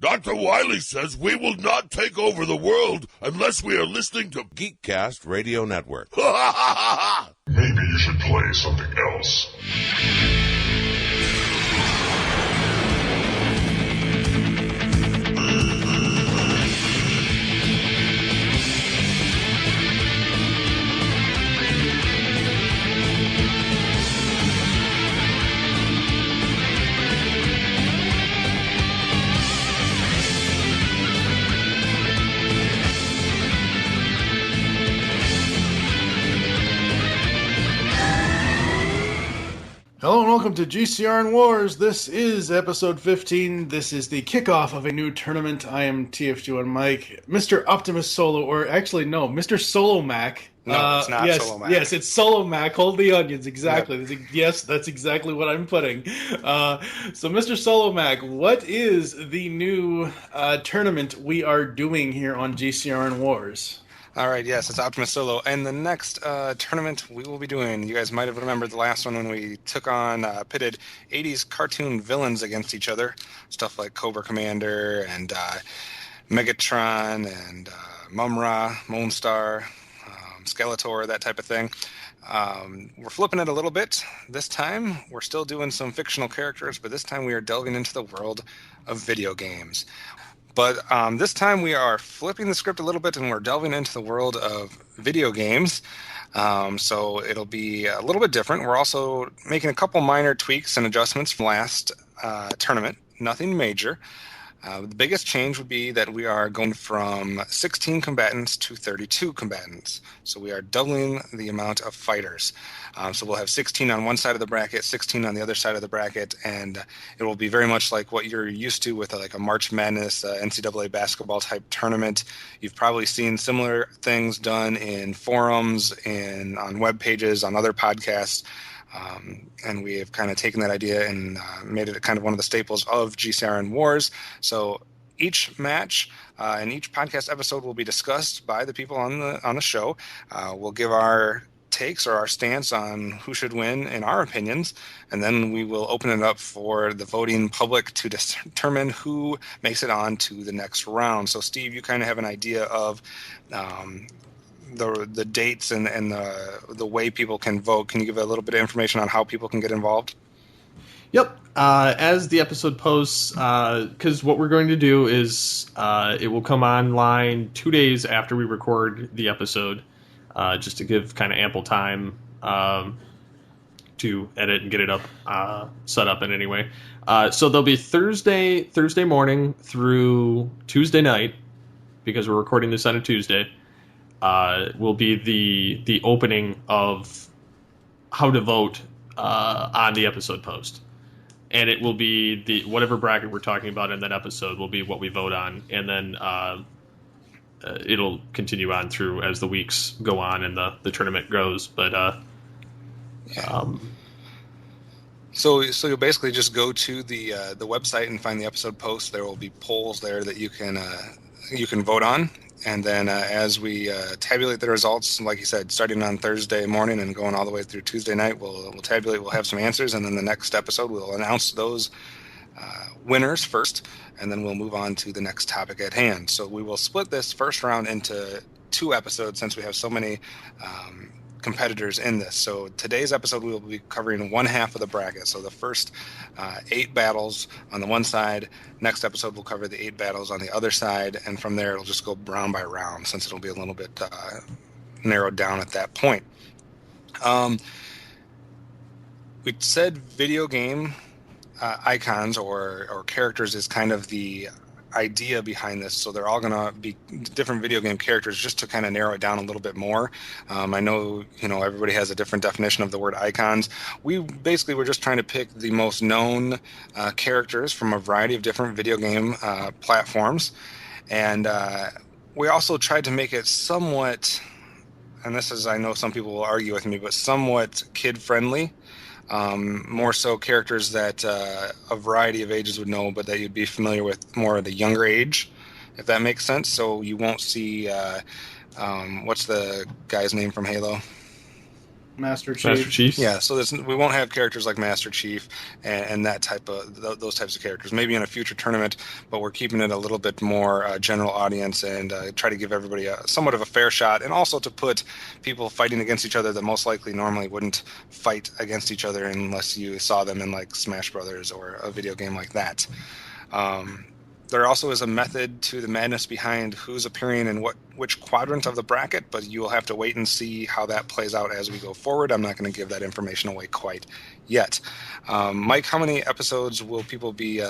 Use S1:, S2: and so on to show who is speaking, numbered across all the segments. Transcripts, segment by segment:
S1: Dr. Wiley says we will not take over the world unless we are listening to Geekcast Radio Network.
S2: Maybe you should play something else.
S3: Hello and welcome to GCRN Wars. This is episode 15. This is the kickoff of a new tournament. I am TF2 and Mike. Mr. Optimus Solo, or actually no, Mr. Solo Mac.
S4: No, it's not Solo Mac.
S3: Yes, it's Solo Mac. Hold the onions. Exactly. Yep. Yes, that's exactly what I'm putting. So Mr. Solo Mac, what is the new tournament we are doing here on GCRN Wars?
S4: All right, yes, it's Optimus Solo. And the next tournament we will be doing, you guys might have remembered the last one when we took on, pitted 80s cartoon villains against each other. Stuff like Cobra Commander and Megatron and Mumra, Moonstar, Skeletor, that type of thing. We're flipping it a little bit. This time, we're still doing some fictional characters, but this time we are delving into the world of video games. But this time we are flipping the script a little bit and we're delving into the world of video games. So it'll be a little bit different. We're also making a couple minor tweaks and adjustments from last tournament. Nothing major. The biggest change would be that we are going from 16 combatants to 32 combatants. So we are doubling the amount of fighters. So we'll have 16 on one side of the bracket, 16 on the other side of the bracket, and it will be very much like what you're used to with like a March Madness NCAA basketball type tournament. You've probably seen similar things done in forums, on web pages, on other podcasts. And we have kind of taken that idea and made it kind of one of the staples of GCRN Wars. So each match and each podcast episode will be discussed by the people on the show. We'll give our takes or our stance on who should win in our opinions, and then we will open it up for the voting public to determine who makes it on to the next round. So Steve, you kind of have an idea of the dates and the way people can vote. Can you give a little bit of information on how people can get involved?
S5: Yep. As the episode posts, because what we're going to do is it will come online 2 days after we record the episode, just to give kind of ample time to edit and get it up, set up in any way. So there'll be Thursday morning through Tuesday night, because we're recording this on a Tuesday. Will be the opening of how to vote on the episode post. And it will be the whatever bracket we're talking about in that episode will be what we vote on. And then it'll continue on through as the weeks go on and the tournament goes. But
S4: So you'll basically just go to the website and find the episode post. There will be polls there that you can vote on. And then as we tabulate the results, like you said, starting on Thursday morning and going all the way through Tuesday night, we'll tabulate, we'll have some answers, and then the next episode we'll announce those winners first, and then we'll move on to the next topic at hand. So we will split this first round into 2 episodes since we have so many competitors in this. So today's episode we will be covering one half of the bracket. So the first 8 battles on the one side. Next episode we'll cover the 8 battles on the other side, and from there it'll just go round by round since it'll be a little bit narrowed down at that point. We said video game icons or characters is kind of the idea behind this, so they're all going to be different video game characters just to kind of narrow it down a little bit more. I know everybody has a different definition of the word icons. We basically were just trying to pick the most known characters from a variety of different video game platforms, and we also tried to make it somewhat, and this is, I know some people will argue with me, but somewhat kid-friendly. More so characters that a variety of ages would know, but that you'd be familiar with more of the younger age, if that makes sense. So you won't see, what's the guy's name from Halo?
S3: Master Chief.
S5: Master Chief.
S4: Yeah, so we won't have characters like Master Chief and that type of those types of characters. Maybe in a future tournament, but we're keeping it a little bit more general audience and try to give everybody somewhat of a fair shot, and also to put people fighting against each other that most likely normally wouldn't fight against each other unless you saw them in like Smash Brothers or a video game like that. There also is a method to the madness behind who's appearing in which quadrant of the bracket, but you will have to wait and see how that plays out as we go forward. I'm not going to give that information away quite yet. Mike, how many episodes will people be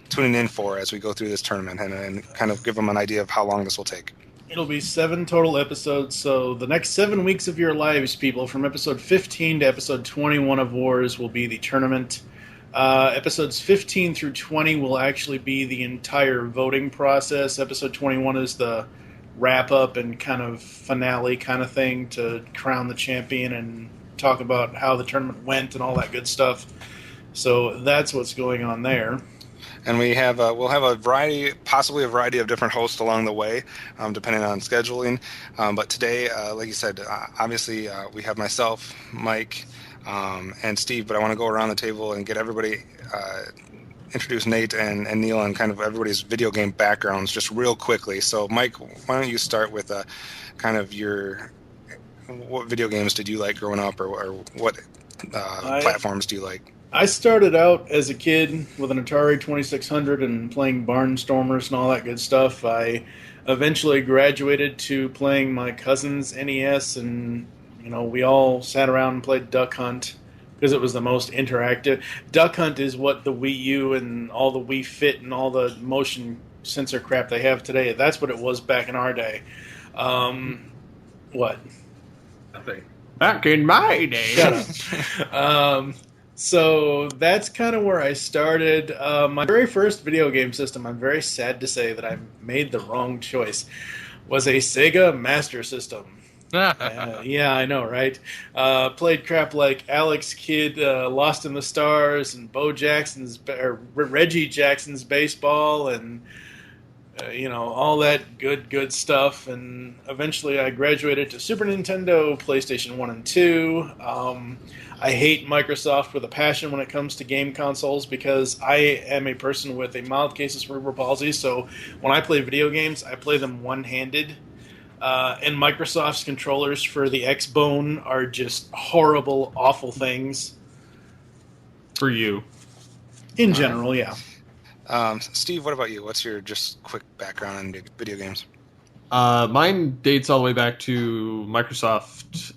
S4: tuning in for as we go through this tournament and kind of give them an idea of how long this will take?
S3: It'll be 7 total episodes, so the next 7 weeks of your lives, people, from episode 15 to episode 21 of Wars will be the tournament. Episodes 15 through 20 will actually be the entire voting process. Episode 21 is the wrap-up and kind of finale kind of thing to crown the champion and talk about how the tournament went and all that good stuff. So that's what's going on there.
S4: And we'll have a variety, possibly a variety of different hosts along the way, depending on scheduling. But today, like you said, obviously we have myself, Mike, and Steve, but I want to go around the table and get everybody, introduce Nate and Neil and kind of everybody's video game backgrounds just real quickly. So, Mike, why don't you start with kind of what video games did you like growing up, or what platforms do you like?
S3: I started out as a kid with an Atari 2600 and playing Barnstormers and all that good stuff. I eventually graduated to playing my cousin's NES, and we all sat around and played Duck Hunt because it was the most interactive. Duck Hunt is what the Wii U and all the Wii Fit and all the motion sensor crap they have today. That's what it was back in our day. What?
S5: Nothing. Back in my day.
S3: Shut up. So that's kind of where I started. My very first video game system, I'm very sad to say that I made the wrong choice, was a Sega Master System. Yeah, I know, right? Played crap like Alex Kidd, Lost in the Stars, and Reggie Jackson's Baseball, and all that good stuff. And eventually, I graduated to Super Nintendo, PlayStation 1 and 2. I hate Microsoft with a passion when it comes to game consoles because I am a person with a mild case of cerebral palsy. So when I play video games, I play them one-handed. And Microsoft's controllers for the Xbone are just horrible, awful things.
S5: For you.
S3: In general, yeah.
S4: Steve, what about you? What's your just quick background in video games?
S5: Mine dates all the way back to Microsoft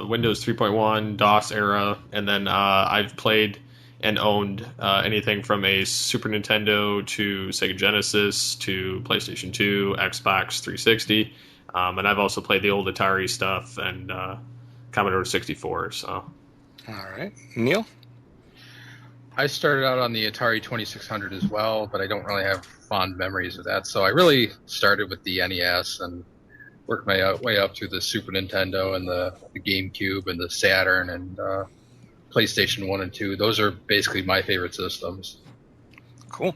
S5: Windows 3.1, DOS era, and then I've played and owned anything from a Super Nintendo to Sega Genesis to PlayStation 2, Xbox 360. And I've also played the old Atari stuff and Commodore 64. So,
S4: all right, Neil.
S6: I started out on the Atari 2600 as well, but I don't really have fond memories of that. So I really started with the NES and worked my way up through the Super Nintendo and the GameCube and the Saturn and PlayStation 1 and 2. Those are basically my favorite systems.
S4: Cool.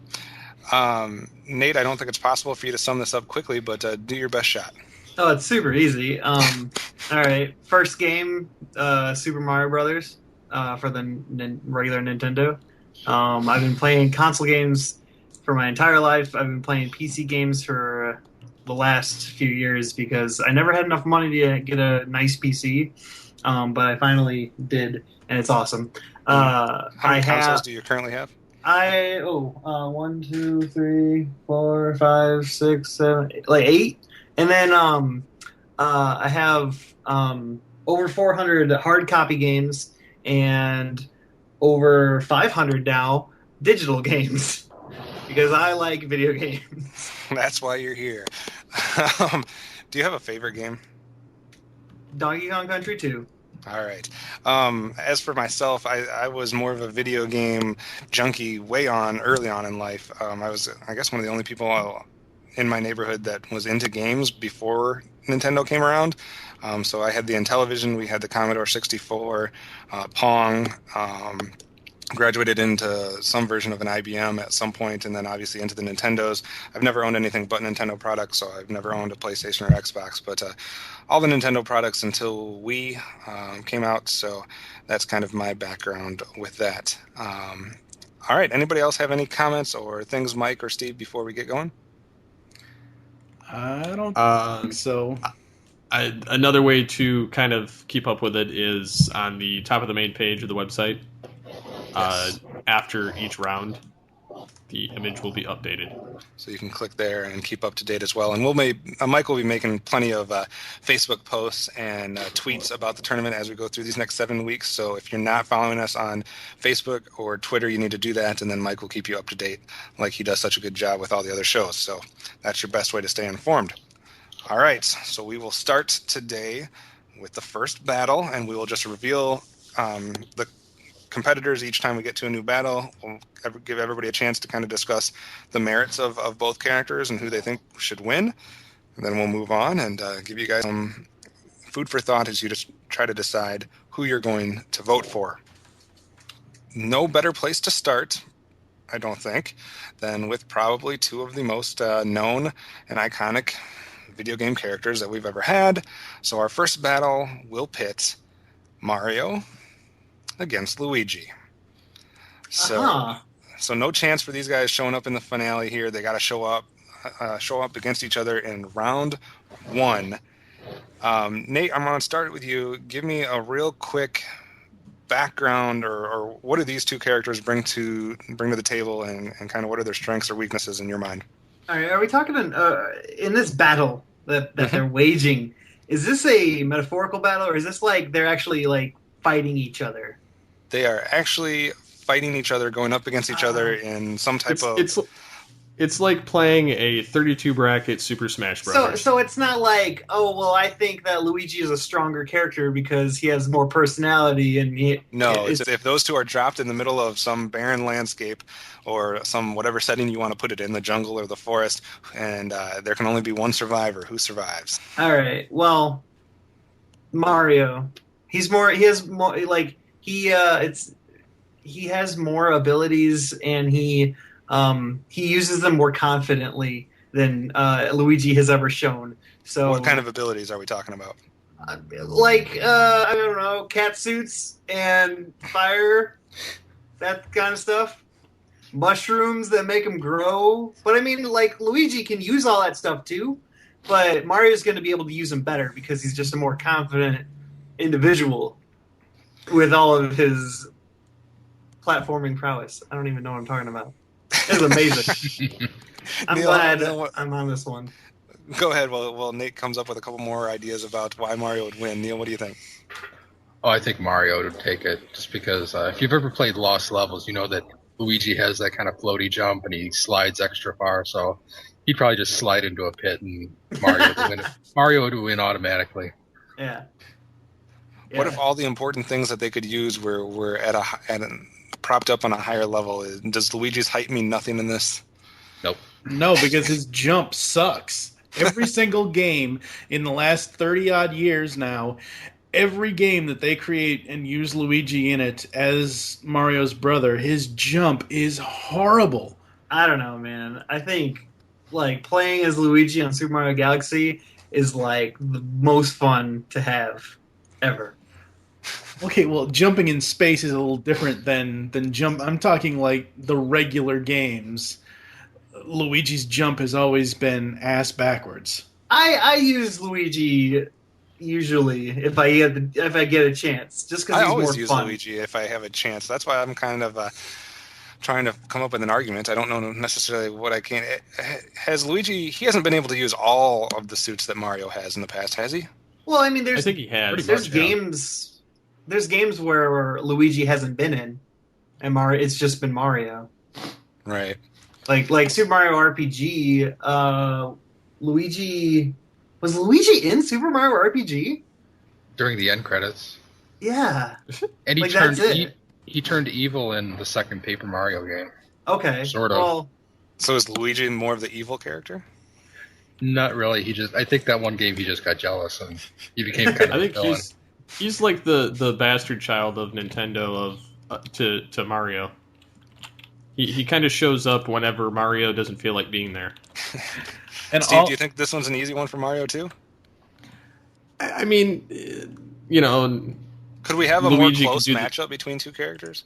S4: Nate, I don't think it's possible for you to sum this up quickly, but do your best shot.
S7: Oh, it's super easy. All right. First game, Super Mario Brothers for the regular Nintendo. I've been playing console games for my entire life. I've been playing PC games for the last few years because I never had enough money to get a nice PC, but I finally did, and it's awesome.
S4: How many consoles do you currently have?
S7: 1, 2, 3, 4, 5, 6, 7, 8. And then I have over 400 hard copy games and over 500 now digital games because I like video games.
S4: That's why you're here. Do you have a favorite game?
S7: Donkey Kong Country 2.
S4: All right. As for myself, I was more of a video game junkie early on in life. I was, I guess, one of the only people in my neighborhood that was into games before Nintendo came around. So I had the Intellivision, we had the Commodore 64, Pong, graduated into some version of an IBM at some point, and then obviously into the Nintendos. I've never owned anything but Nintendo products, so I've never owned a PlayStation or Xbox, but all the Nintendo products until Wii came out, so that's kind of my background with that. All right, anybody else have any comments or things, Mike or Steve, before we get going?
S3: I don't think so.
S5: Another way to kind of keep up with it is on the top of the main page of the website.
S4: Yes.
S5: After each round, the image will be updated.
S4: So you can click there and keep up to date as well. And Mike will be making plenty of Facebook posts and tweets about the tournament as we go through these next 7 weeks. So if you're not following us on Facebook or Twitter, you need to do that, and then Mike will keep you up to date like he does such a good job with all the other shows. So that's your best way to stay informed. All right, so we will start today with the first battle, and we will just reveal the competitors each time we get to a new battle. We'll give everybody a chance to kind of discuss the merits of both characters and who they think should win. And then we'll move on and give you guys some food for thought as you just try to decide who you're going to vote for. No better place to start, I don't think, than with probably two of the most known and iconic video game characters that we've ever had. So our first battle will pit Mario against Luigi. So no chance for these guys showing up in the finale here. They got to show up against each other in round one. Nate, I'm going to start with you. Give me a real quick background, or what do these two characters bring to the table, and kind of what are their strengths or weaknesses in your mind?
S7: All right, are we talking in this battle that they're waging? Is this a metaphorical battle, or is this like they're actually like fighting each other?
S4: They are actually fighting each other, going up against each other in some type of...
S5: It's like playing a 32 bracket Super Smash Bros.
S7: So it's not like, oh, well, I think that Luigi is a stronger character because he has more personality and he...
S4: No, it's if those two are dropped in the middle of some barren landscape or some whatever setting you want to put it in, the jungle or the forest, and there can only be one survivor. Who survives?
S7: All right, well, Mario. He has more abilities, and he uses them more confidently than Luigi has ever shown. So,
S4: what kind of abilities are we talking about?
S7: I don't know, cat suits and fire, that kind of stuff. Mushrooms that make him grow. But I mean, like, Luigi can use all that stuff too, but Mario's going to be able to use them better because he's just a more confident individual with all of his platforming prowess. I don't even know what I'm talking about. It's amazing. I'm
S4: Neil,
S7: glad I'm on this one.
S4: Go ahead. Well, Nate comes up with a couple more ideas about why Mario would win. Neil, what do you think?
S6: Oh, I think Mario would take it just because if you've ever played Lost Levels, you know that Luigi has that kind of floaty jump and he slides extra far. So he'd probably just slide into a pit and Mario would win. Mario would win automatically.
S7: Yeah.
S4: What if all the important things that they could use were propped up on a higher level? Does Luigi's height mean nothing in this?
S6: Nope.
S3: No, because his jump sucks. Every single game in the last 30-odd years now, every game that they create and use Luigi in it as Mario's brother, his jump is horrible.
S7: I don't know, man. I think like playing as Luigi on Super Mario Galaxy is like the most fun to have ever.
S3: Okay, well, jumping in space is a little different than jump. I'm talking like the regular games. Luigi's jump has always been ass backwards.
S7: I use Luigi usually if I get a chance, just because he's more fun. I always use
S4: Luigi if I have a chance. That's why I'm kind of trying to come up with an argument. I don't know necessarily what I can. Has Luigi? He hasn't been able to use all of the suits that Mario has in the past, has he?
S7: Well, I mean, I
S5: think he has.
S7: There's games. There's games where Luigi hasn't been in, and it's just been Mario.
S4: Right.
S7: Like Super Mario RPG. Luigi in Super Mario RPG
S6: during the end credits.
S7: Yeah.
S6: And he turned evil in the second Paper Mario game.
S7: Okay.
S6: Sort of.
S7: Well,
S4: so is Luigi more of the evil character?
S6: Not really. I think that one game he just got jealous and he became kind of
S5: I think he's like the bastard child of Nintendo to Mario. He kind of shows up whenever Mario doesn't feel like being there.
S4: And Steve, do you think this one's an easy one for Mario too?
S5: I mean,
S4: could we have a
S5: Luigi
S4: more close matchup between two characters?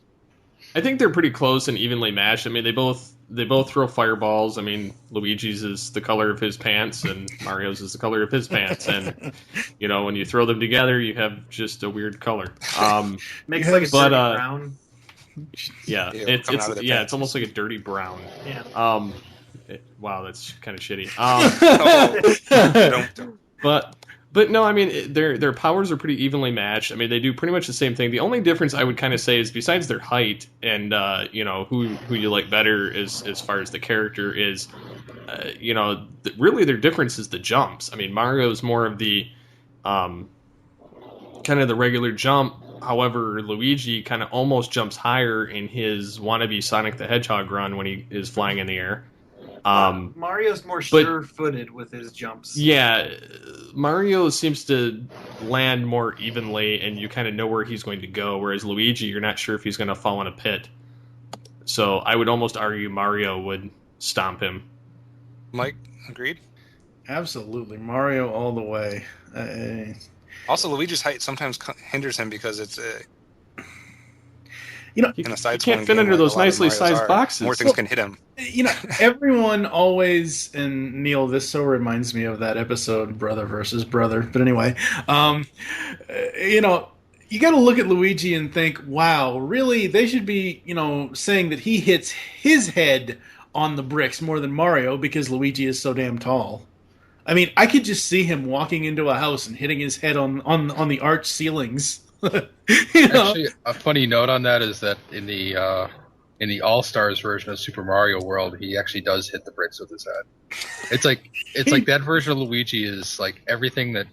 S5: I think they're pretty close and evenly matched. I mean, they both throw fireballs. I mean, Luigi's is the color of his pants, and Mario's is the color of his pants. And when you throw them together, you have just a weird color.
S7: Makes like a dirty brown.
S5: Yeah, it's almost like a dirty brown.
S7: Yeah.
S5: Wow, that's kind of shitty.
S4: Don't.
S5: But no, I mean their powers are pretty evenly matched. I mean they do pretty much the same thing. The only difference I would kind of say is besides their height and who you like better as far as the character is, really their difference is the jumps. I mean Mario's more of the kind of the regular jump. However, Luigi kind of almost jumps higher in his wannabe Sonic the Hedgehog run when he is flying in the air.
S7: Mario's more sure-footed with his jumps.
S5: Yeah, Mario seems to land more evenly, and you kind of know where he's going to go, whereas Luigi, you're not sure if he's going to fall in a pit. So I would almost argue Mario would stomp him.
S4: Mike, agreed?
S3: Absolutely. Mario all the way.
S4: Also, Luigi's height sometimes hinders him because it's...
S5: in a side he can't fit under those nicely sized boxes.
S4: More things can hit him.
S3: Everyone always, and Neil, this so reminds me of that episode, Brother versus Brother. But anyway, you got to look at Luigi and think, wow, really, they should be, saying that he hits his head on the bricks more than Mario because Luigi is so damn tall. I mean, I could just see him walking into a house and hitting his head on the arch ceilings.
S6: Actually, a funny note on that is that in the All-Stars version of Super Mario World, he actually does hit the bricks with his head. It's like that version of Luigi is like everything that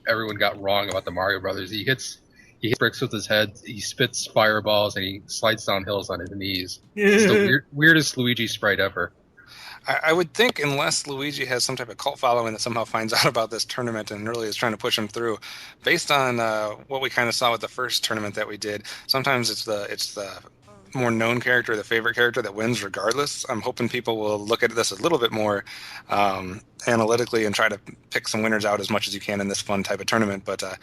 S6: everyone got wrong about the Mario Brothers. He hits bricks with his head, he spits fireballs, and he slides down hills on his knees. It's the weirdest Luigi sprite ever.
S4: I would think unless Luigi has some type of cult following that somehow finds out about this tournament and really is trying to push him through, based on what we kind of saw with the first tournament that we did, sometimes it's the more known character, the favorite character that wins regardless. I'm hoping people will look at this a little bit more analytically and try to pick some winners out as much as you can in this fun type of tournament. But I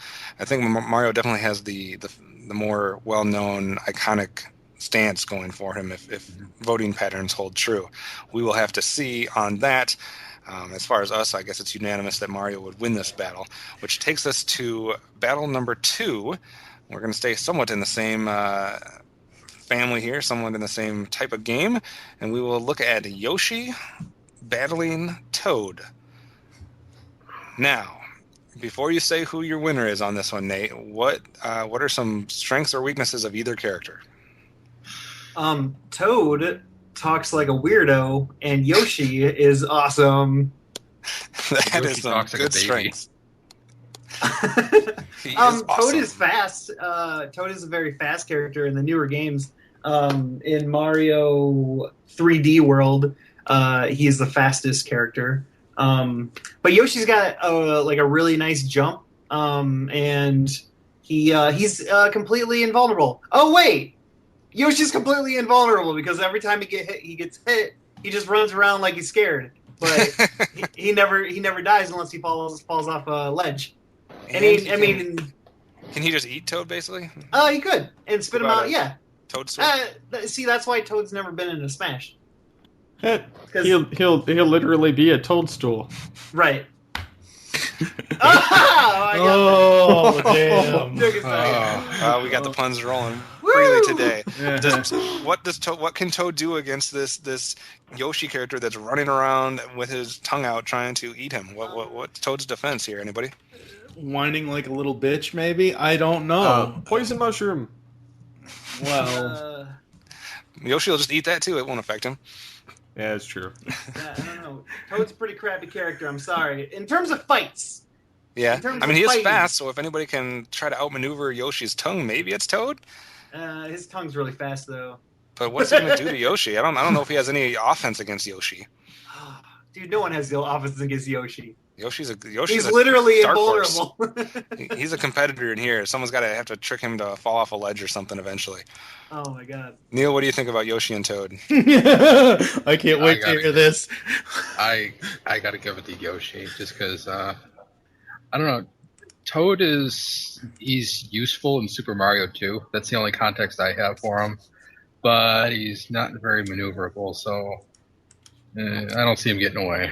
S4: think Mario definitely has the more well-known, iconic stance going for him if voting patterns hold true. We will have to see on that. As far as us, I guess it's unanimous that Mario would win this battle, which takes us to battle number 2. We're going to stay somewhat in the same family here, somewhat in the same type of game, and we will look at Yoshi battling Toad. Now, before you say who your winner is on this one, Nate, what are some strengths or weaknesses of either character?
S7: Toad talks like a weirdo, and Yoshi is awesome.
S4: That is some good strengths.
S7: Awesome. Toad is fast. Toad is a very fast character in the newer games. In Mario 3D World, he's the fastest character. But Yoshi's got a really nice jump, and he's completely invulnerable. Oh wait! Yoshi's completely invulnerable because every time he gets hit, he just runs around like he's scared. But he never dies unless he falls off a ledge. And
S4: can he just eat Toad basically?
S7: He could and spit him out. Yeah.
S4: Toad.
S7: See, that's why Toad's never been in a Smash.
S5: He'll literally be a toadstool.
S7: Right.
S3: Damn!
S4: We got the puns rolling freely today. What can Toad do against this Yoshi character that's running around with his tongue out trying to eat him? What's Toad's defense here? Anybody?
S3: Whining like a little bitch, maybe? I don't know.
S5: Poison mushroom.
S3: Well,
S4: Yoshi will just eat that too. It won't affect him.
S5: Yeah, it's true.
S7: I don't know. Toad's a pretty crappy character. I'm sorry. In terms of fights.
S4: Yeah, I mean, he is fast, so if anybody can try to outmaneuver Yoshi's tongue, maybe it's Toad.
S7: His tongue's really fast, though.
S4: But what's he going to do to Yoshi? I don't know if he has any offense against Yoshi.
S7: Dude, no one has the offense against Yoshi.
S4: Yoshi's
S7: He's literally
S4: dark horse.
S7: invulnerable.
S4: He's a competitor in here. Someone's got to have to trick him to fall off a ledge or something eventually.
S7: Oh my god.
S4: Neil, what do you think about Yoshi and Toad?
S3: I can't wait to hear this.
S6: I gotta give it to Yoshi just because I don't know. Toad he's useful in Super Mario 2. That's the only context I have for him, but he's not very maneuverable, so I don't see him getting away.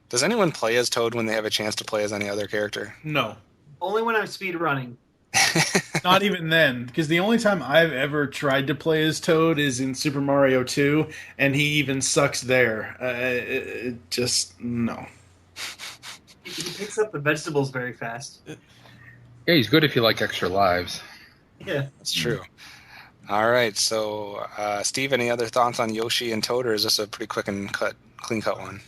S4: Does anyone play as Toad when they have a chance to play as any other character?
S3: No.
S7: Only when I'm speed running.
S3: Not even then, because the only time I've ever tried to play as Toad is in Super Mario 2, and he even sucks there. Just, no.
S7: He picks up the vegetables very fast.
S6: Yeah, he's good if you like extra lives.
S7: Yeah.
S4: That's true. All right, so Steve, any other thoughts on Yoshi and Toad, or is this a pretty quick and clean cut one?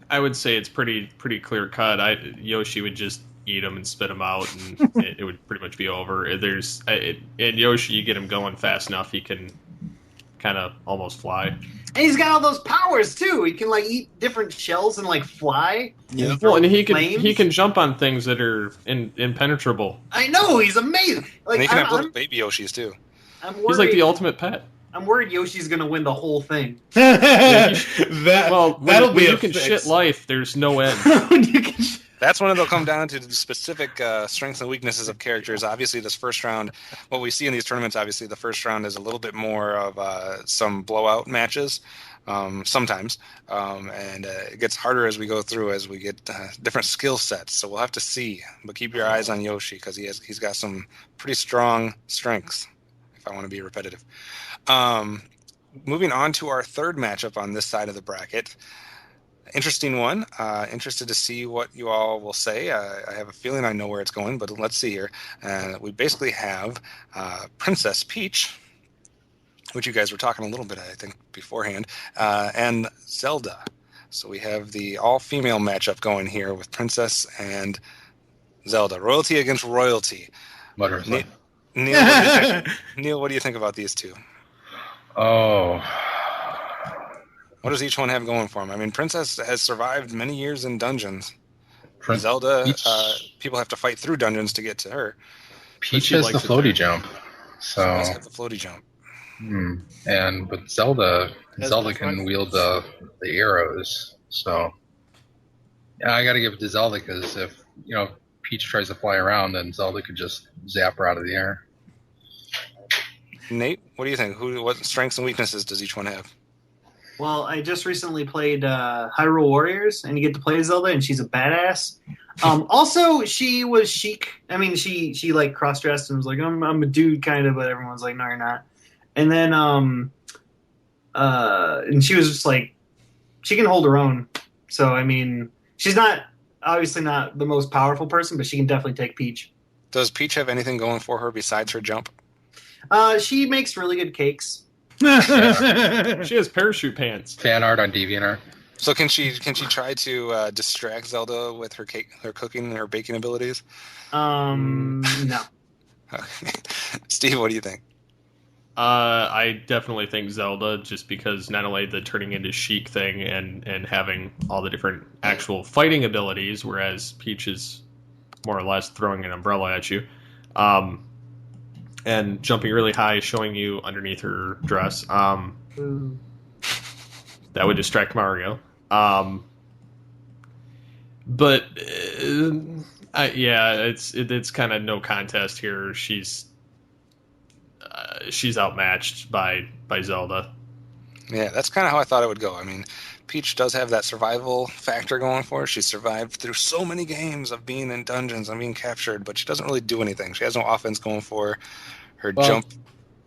S5: I would say it's pretty clear cut. Yoshi would just eat him and spit him out, and it would pretty much be over. And Yoshi, you get him going fast enough, he can kind of almost fly.
S7: And he's got all those powers too. He can like eat different shells and like fly.
S3: Yeah.
S5: Well, and he can jump on things that are impenetrable.
S7: I know, he's amazing. Like,
S4: And he can have little baby Yoshis too.
S7: I'm worried,
S5: He's like the ultimate pet.
S7: I'm worried Yoshi's gonna win the whole thing.
S3: That'll be
S5: you
S3: a
S5: can
S3: fix.
S5: shit life. There's no end.
S4: That's when it'll come down to the specific strengths and weaknesses of characters. Obviously, this first round, what we see in these tournaments, obviously, the first round is a little bit more of some blowout matches, sometimes. And it gets harder as we go through, as we get different skill sets. So we'll have to see. But keep your eyes on Yoshi, because he's got some pretty strong strengths, if I want to be repetitive. Moving on to our third matchup on this side of the bracket. Interesting one. Interested to see what you all will say. I have a feeling I know where it's going, but let's see here. We basically have Princess Peach, which you guys were talking a little bit, I think, beforehand, and Zelda. So we have the all-female matchup going here with Princess and Zelda. Royalty against royalty.
S6: Butterfly.
S4: Neil, what do you think about these two?
S6: Oh.
S4: What does each one have going for them? I mean, Princess has survived many years in dungeons.
S6: Prin-
S4: Zelda,
S6: Peach-
S4: people have to fight through dungeons to get to her.
S6: Peach
S5: she
S6: has the
S5: likes it
S6: floaty
S5: there.
S6: jump.
S4: She
S6: So,
S4: does have the floaty jump.
S6: but Zelda
S3: That's
S6: can
S3: fun.
S6: wield the arrows. So, yeah, I got to give it to Zelda because if Peach tries to fly around, then Zelda could just zap her out of the air.
S4: Nate, what do you think? What strengths and weaknesses does each one have?
S7: Well, I just recently played Hyrule Warriors, and you get to play Zelda, and she's a badass. Also, she was chic. I mean, she like cross-dressed and was like, I'm a dude, kind of, but everyone's like, no, you're not. And then, and she was just like, she can hold her own. So, I mean, she's obviously not the most powerful person, but she can definitely take Peach.
S4: Does Peach have anything going for her besides her jump?
S7: She makes really good cakes.
S5: She has parachute pants.
S6: Fan art on DeviantArt.
S4: So can she try to distract Zelda with her cooking and her baking abilities?
S7: No.
S4: Steve, what do you think?
S5: I definitely think Zelda, just because not only the turning into Sheik thing and having all the different actual fighting abilities, whereas Peach is more or less throwing an umbrella at you, and jumping really high, showing you underneath her dress.
S7: Ooh.
S5: That would distract Mario. But it's kind of no contest here. She's outmatched by Zelda.
S4: Yeah, that's kind of how I thought it would go. I mean, Peach does have that survival factor going for her. She's survived through so many games of being in dungeons and being captured, but she doesn't really do anything. She has no offense going for her. Jump.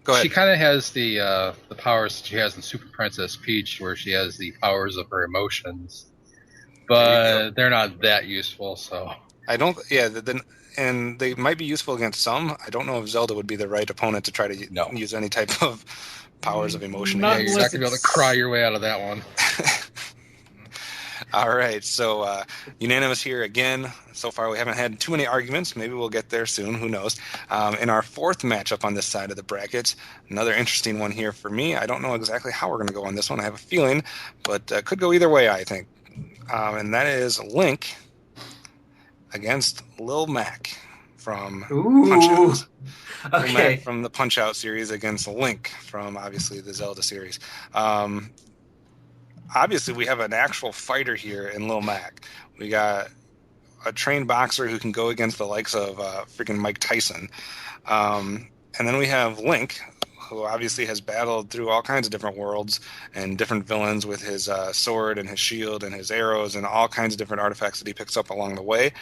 S4: Go ahead.
S6: She kind of has the powers that she has in Super Princess Peach, where she has the powers of her emotions, but they're not that useful. So
S4: I don't. Yeah, and they might be useful against some. I don't know if Zelda would be the right opponent to try to use any type of powers of emotion.
S3: Not
S6: you're not
S3: unless
S6: gonna be able to cry your way out of that one.
S4: All right, so unanimous here again. So far, we haven't had too many arguments. Maybe we'll get there soon. Who knows? In our fourth matchup on this side of the bracket, another interesting one here for me. I don't know exactly how we're going to go on this one. I have a feeling, but could go either way, I think. And that is Link against Lil Mac from
S7: Ooh.
S4: Punch-Out. Lil
S7: Okay.
S4: Mac from the Punch-Out series against Link from, obviously, the Zelda series. Obviously, we have an actual fighter here in Lil Mac. We got a trained boxer who can go against the likes of freaking Mike Tyson. And then we have Link, who obviously has battled through all kinds of different worlds and different villains with his sword and his shield and his arrows and all kinds of different artifacts that he picks up along the way.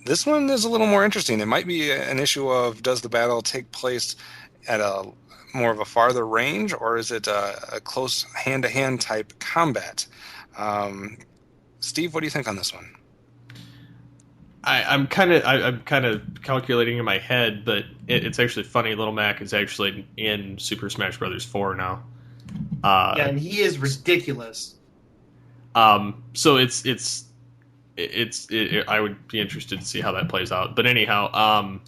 S4: This one is a little more interesting. It might be an issue of, does the battle take place at a more of a farther range, or is it a close hand-to-hand type combat? Steve, what do you think on this one?
S5: I'm kind of calculating in my head, but it's actually funny. Little Mac is actually in Super Smash Bros. 4 now.
S7: Yeah, and he is ridiculous.
S5: So I would be interested to see how that plays out. But anyhow,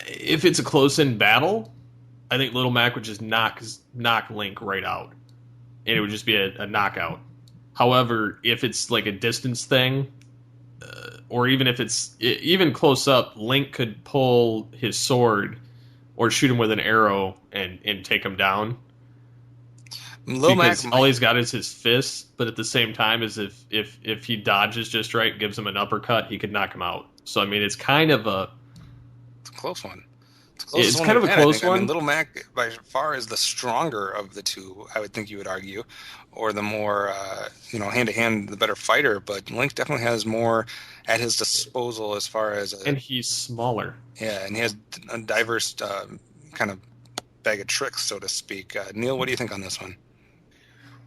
S5: if it's a close-in battle, I think Little Mac would just knock Link right out, and it would just be a knockout. However, if it's like a distance thing, or even if it's even close up, Link could pull his sword or shoot him with an arrow and take him down. Because all he's got is his fists, but at the same time, as if he dodges just right, gives him an uppercut, he could knock him out. So I mean, it's kind of a
S4: close one.
S5: It's kind of a close one.
S4: I mean, Little Mac, by far, is the stronger of the two, I would think you would argue, or the more, hand-to-hand, the better fighter. But Link definitely has more at his disposal as far as...
S5: and he's smaller.
S4: Yeah, and he has a diverse kind of bag of tricks, so to speak. Neil, what do you think on this one?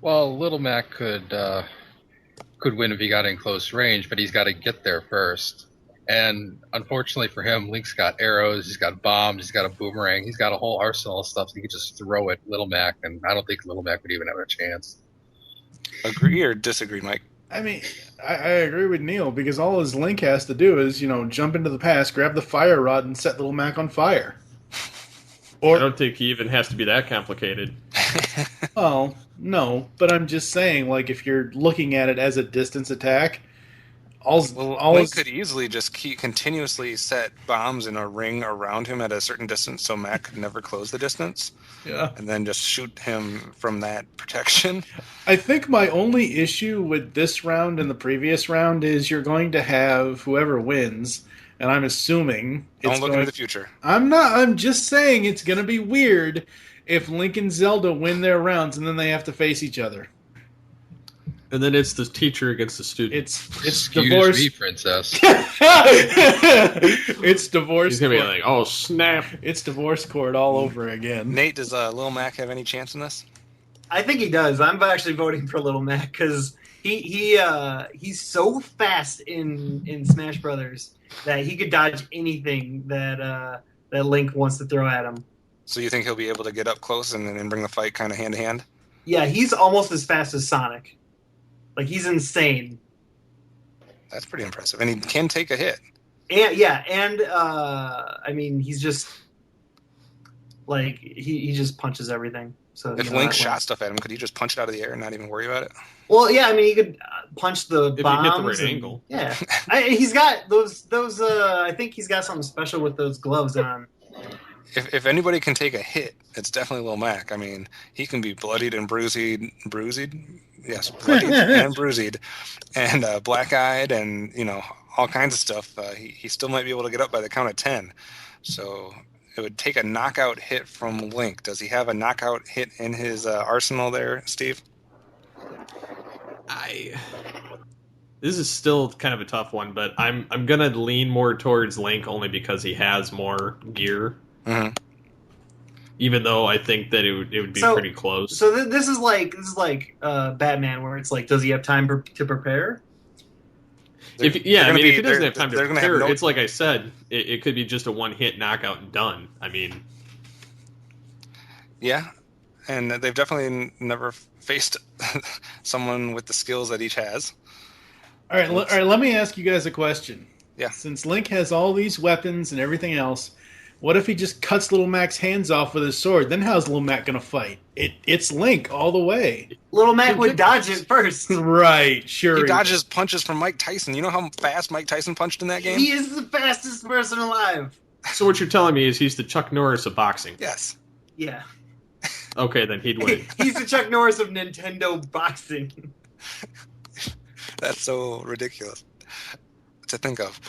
S6: Well, Little Mac could win if he got in close range, but he's got to get there first. And unfortunately for him, Link's got arrows, he's got bombs, he's got a boomerang, he's got a whole arsenal of stuff, so he could just throw at Little Mac, and I don't think Little Mac would even have a chance.
S4: Agree or disagree, Mike?
S3: I mean, I agree with Neil, because all his Link has to do is, jump into the past, grab the fire rod, and set Little Mac on fire.
S5: Or I don't think he even has to be that complicated.
S3: Well, no, but I'm just saying, like, if you're looking at it as a distance attack,
S4: Link could easily just continuously set bombs in a ring around him at a certain distance, so Mac could never close the distance.
S3: Yeah,
S4: and then just shoot him from that protection.
S3: I think my only issue with this round and the previous round is you're going to have whoever wins, and I'm assuming
S4: don't look into the future.
S3: I'm not. I'm just saying it's going to be weird if Link and Zelda win their rounds and then they have to face each other.
S5: And then it's the teacher against the student.
S3: It's divorce.
S6: Me, princess.
S3: It's divorce.
S5: He's gonna be like, "Oh snap!"
S3: It's divorce court all over again.
S4: Nate, does Lil Mac have any chance in this?
S7: I think he does. I'm actually voting for Little Mac because he's so fast in Smash Brothers that he could dodge anything that Link wants to throw at him.
S4: So you think he'll be able to get up close and bring the fight kind of hand to hand?
S7: Yeah, he's almost as fast as Sonic. Like, he's insane.
S4: That's pretty impressive. And he can take a hit.
S7: And I mean, he's just, like, he just punches everything. So
S4: if Link shot stuff at him, could he just punch it out of the air and not even worry about it?
S7: Well, yeah, I mean, he could punch the
S5: if
S7: bombs.
S5: If you hit the right angle.
S7: Yeah. He's got those I think he's got something special with those gloves on.
S4: If anybody can take a hit, it's definitely Lil Mac. I mean, he can be bloodied and bruised. Yes, bloodied and bruised, and black-eyed, and all kinds of stuff. He still might be able to get up by the count of 10. So it would take a knockout hit from Link. Does he have a knockout hit in his arsenal there, Steve?
S5: This is still kind of a tough one, but I'm gonna lean more towards Link only because he has more gear.
S4: Mm-hmm.
S5: Even though I think that it would be pretty close.
S7: So this is like Batman, where it's like, does he have time to prepare?
S5: If he doesn't have time to prepare, it's like I said, it could be just a one-hit knockout and done. I mean,
S4: yeah, and they've definitely never faced someone with the skills that each has.
S3: All right. Let me ask you guys a question.
S4: Yeah.
S3: Since Link has all these weapons and everything else, What if he just cuts Little Mac's hands off with his sword? Then how's Little Mac gonna fight? It's Link all the way.
S7: Little Mac would dodge it first.
S3: Right, sure.
S4: He dodges punches from Mike Tyson. You know how fast Mike Tyson punched in that game?
S7: He is the fastest person alive.
S5: So what you're telling me is he's the Chuck Norris of boxing.
S4: Yes.
S7: Yeah.
S5: Okay, then he'd win.
S7: He's the Chuck Norris of Nintendo boxing.
S4: That's so ridiculous to think of.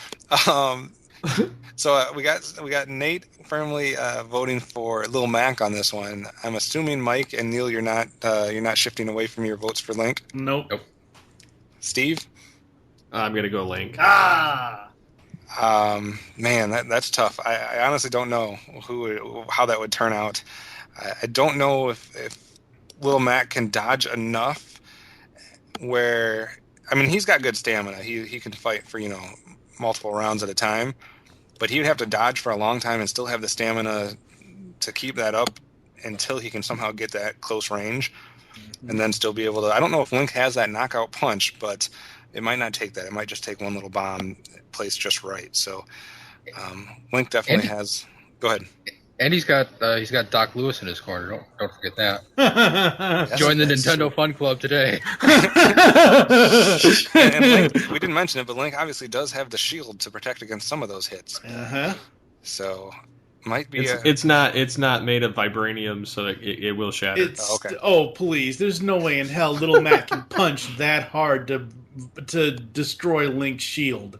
S4: So we got Nate firmly voting for Lil Mac on this one. I'm assuming Mike and Neil, you're not shifting away from your votes for Link.
S3: Nope.
S4: Steve,
S5: I'm gonna go Link.
S4: Man, that's tough. I honestly don't know how that would turn out. I don't know if Lil Mac can dodge enough where, I mean, he's got good stamina. He can fight for, multiple rounds at a time, but he would have to dodge for a long time and still have the stamina to keep that up until he can somehow get that close range and then still be able to. I don't know if Link has that knockout punch, but it might not take that. It might just take one little bomb placed just right. So Link definitely has. Go ahead.
S6: And he's got Doc Lewis in his corner. Don't forget that.
S4: Yes,
S6: Join the Nintendo Fun Club today.
S4: and Link, we didn't mention it, but Link obviously does have the shield to protect against some of those hits.
S3: Uh-huh.
S4: So might be.
S5: It's not made of vibranium, so it will shatter.
S4: Okay.
S3: Oh, please! There's no way in hell Little Mac can punch that hard to destroy Link's shield.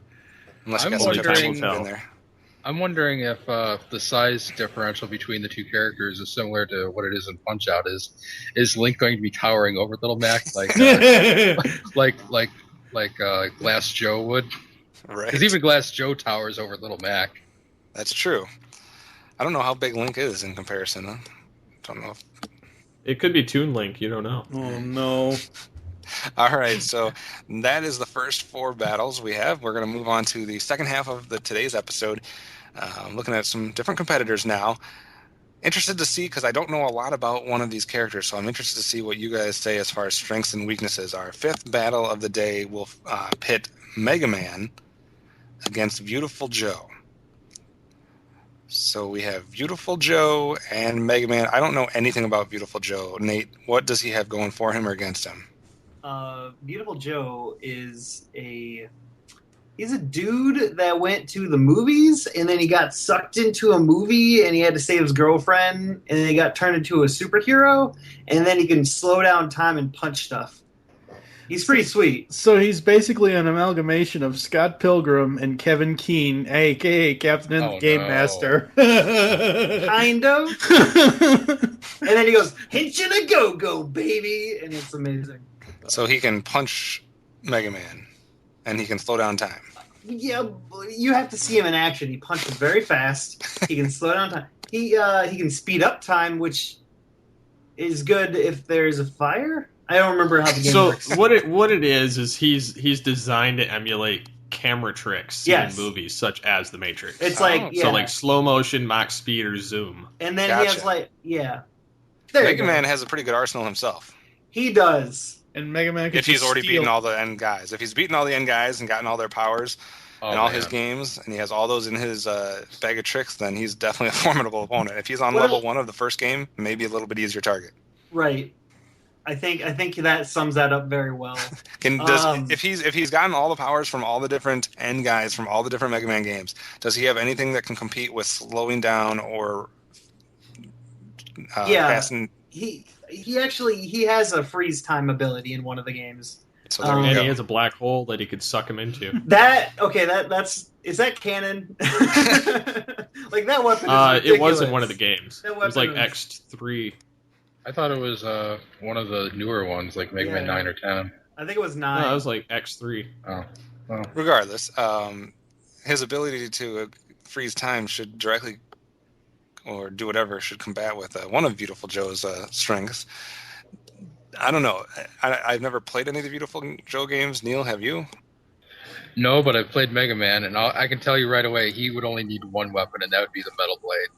S4: Unless you
S6: I'm
S4: got some different
S6: wondering-
S4: move in there.
S6: I'm wondering if the size differential between the two characters is similar to what it is in Punch Out. Is Link going to be towering over Little Mac like Glass Joe would?
S4: Right.
S6: Because even Glass Joe towers over Little Mac.
S4: That's true. I don't know how big Link is in comparison. I don't know.
S5: It could be Toon Link. You don't know.
S3: Oh no!
S4: All right, so that is the first 4 battles we have. We're going to move on to the second half of today's episode. Looking at some different competitors now. Interested to see, because I don't know a lot about one of these characters, so I'm interested to see what you guys say as far as strengths and weaknesses. Our 5th battle of the day will pit Mega Man against Viewtiful Joe. So we have Viewtiful Joe and Mega Man. I don't know anything about Viewtiful Joe. Nate, what does he have going for him or against him?
S7: Viewtiful Joe is he's a dude that went to the movies and then he got sucked into a movie and he had to save his girlfriend and then he got turned into a superhero and then he can slow down time and punch stuff. He's pretty sweet.
S3: So he's basically an amalgamation of Scott Pilgrim and Kevin Keane, aka Captain and the Game Master.
S7: Kind of. And then he goes, "Hinchin' a go-go, baby," and it's amazing.
S4: So he can punch Mega Man, and he can slow down time.
S7: Yeah, you have to see him in action. He punches very fast. He can slow down time. He can speed up time, which is good if there's a fire. I don't remember how the game works.
S5: So what it is he's designed to emulate camera tricks in movies such as The Matrix.
S7: It's like
S5: so like slow motion, Mach speed, or zoom.
S7: And then he has
S4: Mega Man has a pretty good arsenal himself.
S7: He does.
S3: And Mega Man
S4: if he's already beaten all the end guys. If he's beaten all the end guys and gotten all their powers and all his games, and he has all those in his bag of tricks, then he's definitely a formidable opponent. If he's on level 1 of the first game, maybe a little bit easier target.
S7: Right. I think that sums that up very well.
S4: If he's gotten all the powers from all the different end guys from all the different Mega Man games, does he have anything that can compete with slowing down or passing?
S7: He has a freeze time ability in one of the games.
S4: So there you go.
S5: He has a black hole that he could suck him into.
S7: Is that canon? Like that weapon is ridiculous.
S5: It was in one of the games. It was like X3.
S6: I thought it was one of the newer ones, like Mega Man 9 or 10.
S7: I think it was 9.
S5: No, it was like X3.
S6: Oh. Well.
S4: Regardless, his ability to freeze time should directly or do whatever should combat with one of Viewtiful Joe's strengths. I don't know. I've never played any of the Viewtiful Joe games. Neil, have you?
S6: No, but I've played Mega Man, and I can tell you right away, he would only need one weapon, and that would be the Metal Blade.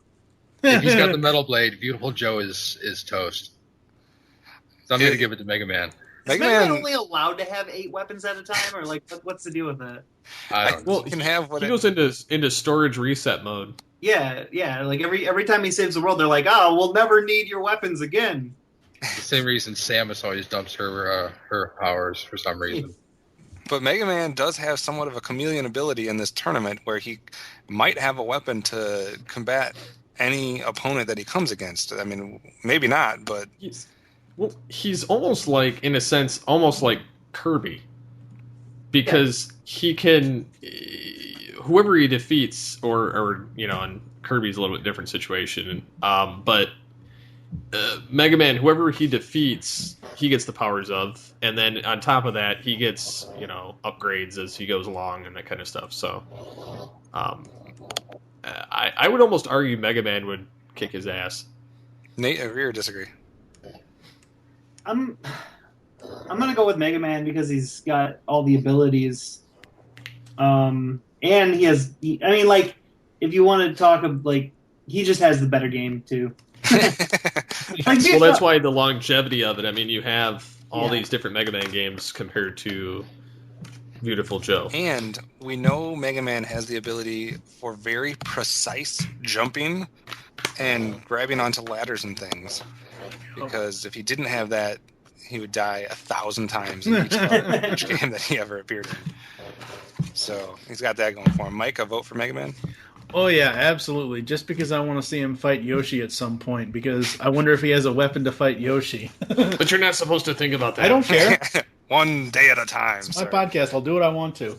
S6: If he's got the Metal Blade, Viewtiful Joe is toast. So I'm going to give it to Mega Man.
S7: Is Mega Man only allowed to have 8 weapons at a time, or like what's the deal with that?
S6: I don't know.
S5: Well, he goes into storage reset mode.
S7: Yeah. Like every time he saves the world, they're like, "Oh, we'll never need your weapons again."
S6: The same reason Samus always dumps her powers for some reason.
S4: But Mega Man does have somewhat of a chameleon ability in this tournament where he might have a weapon to combat any opponent that he comes against. I mean, maybe not, but...
S5: He's almost like, in a sense, almost like Kirby. Because he can... Whoever he defeats, or and Kirby's a little bit different situation, but... Mega Man, whoever he defeats, he gets the powers of, and then on top of that, he gets upgrades as he goes along and that kind of stuff. So, I would almost argue Mega Man would kick his ass.
S4: Nate, agree or disagree?
S7: I'm gonna go with Mega Man because he's got all the abilities, and he has. If you want to talk of he just has the better game too.
S5: Well, that's why the longevity of it. I mean, you have all these different Mega Man games compared to Viewtiful Joe.
S4: And we know Mega Man has the ability for very precise jumping and grabbing onto ladders and things. Because if he didn't have that, he would die 1,000 times in each game that he ever appeared in. So he's got that going for him. Mike, a vote for Mega Man?
S3: Oh yeah, absolutely. Just because I want to see him fight Yoshi at some point, because I wonder if he has a weapon to fight Yoshi.
S5: But you're not supposed to think about that.
S3: I don't care.
S4: One day at a time.
S3: It's my podcast. I'll do what I want to.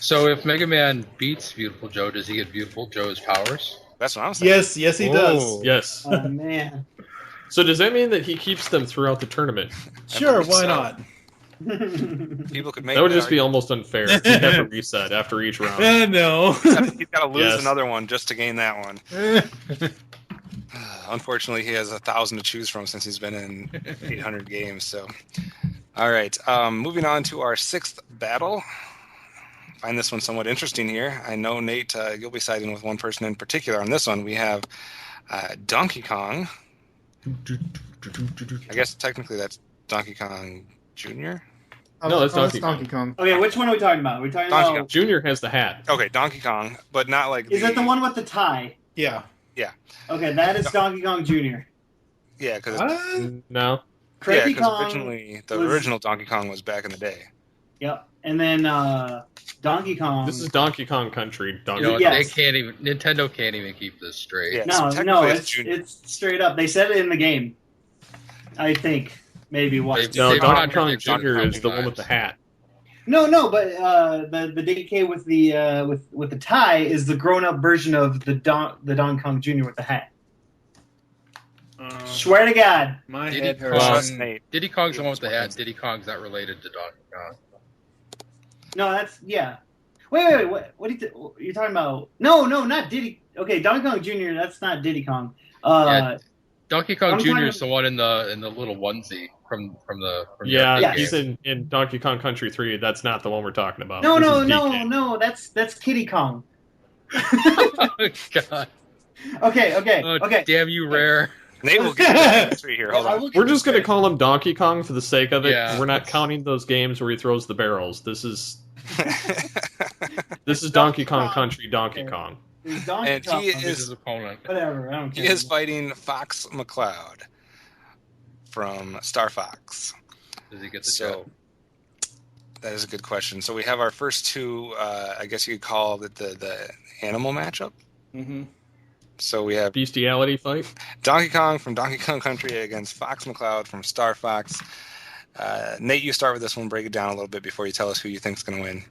S6: So if Mega Man beats Viewtiful Joe, does he get Viewtiful Joe's powers?
S4: That's what I'm saying.
S3: Yes, he does.
S5: Yes.
S7: Oh man.
S5: So does that mean that he keeps them throughout the tournament?
S3: Sure, why not?
S4: People could make
S5: that would just be almost unfair. He'd have to reset after each round.
S3: No.
S4: He's got to lose another one just to gain that one. Unfortunately, he has 1,000 to choose from since he's been in 800 games. So, all right. Moving on to our sixth battle. Find this one somewhat interesting here. I know, Nate, you'll be siding with one person in particular on this one. We have Donkey Kong. I guess technically that's Donkey Kong Jr.
S5: No, that's Donkey Kong.
S7: Okay, which one are we talking about? Are we talking
S4: Donkey
S7: about
S4: Kong.
S5: Junior has the hat.
S4: Okay, Donkey Kong, but not like.
S7: Is it the one with the tie?
S3: Yeah.
S4: Yeah.
S7: Okay, that is Donkey Kong Jr.
S4: Yeah, because
S5: No.
S7: Cranky Kong.
S4: Originally the original Donkey Kong was back in the day.
S7: Yep, and then Donkey Kong.
S5: This is Donkey Kong Country.
S7: Yes.
S6: Nintendo can't even keep this straight.
S4: Yeah,
S7: No,
S4: so
S7: no,
S4: technically
S7: it's straight up. They said it in the game. I think maybe once.
S5: No,
S6: They've
S5: Donkey Kong
S6: contradicted Donkey
S5: Jr.
S6: Kong
S5: is the one with the hat.
S7: No, but the DK with the tie is the grown up version of the Donkey Kong Jr. with the hat. Swear to God.
S3: My
S6: Diddy
S3: head hurts.
S6: Kong, Diddy Kong's the one with the hat. Diddy Kong's not related to Donkey Kong.
S7: No, that's Wait. What are you talking about? No, not Diddy. Okay, Donkey Kong Jr. That's not Diddy Kong.
S6: Donkey Kong Jr. is the one in the little onesie from the
S5: Yeah, he's in Donkey Kong Country 3. That's not the one we're talking about.
S7: No. That's Kiddy Kong.
S6: Oh, God.
S7: Okay.
S6: Damn you, Rare.
S4: Nate will get three here. Hold on.
S5: We're just going to call him Donkey Kong for the sake of it.
S6: Yeah.
S5: We're not counting those games where he throws the barrels. This is Donkey Kong Country Donkey Kong.
S4: And he is
S6: his opponent.
S7: Whatever. I don't care.
S4: He is fighting Fox McCloud from Star Fox.
S6: Does he get the job?
S4: That is a good question. So we have our first two. I guess you could call it the animal matchup.
S3: Mm-hmm.
S4: So we have
S5: Bestiality fight.
S4: Donkey Kong from Donkey Kong Country against Fox McCloud from Star Fox. Nate, you start with this one. Break it down a little bit before you tell us who you think's going to win.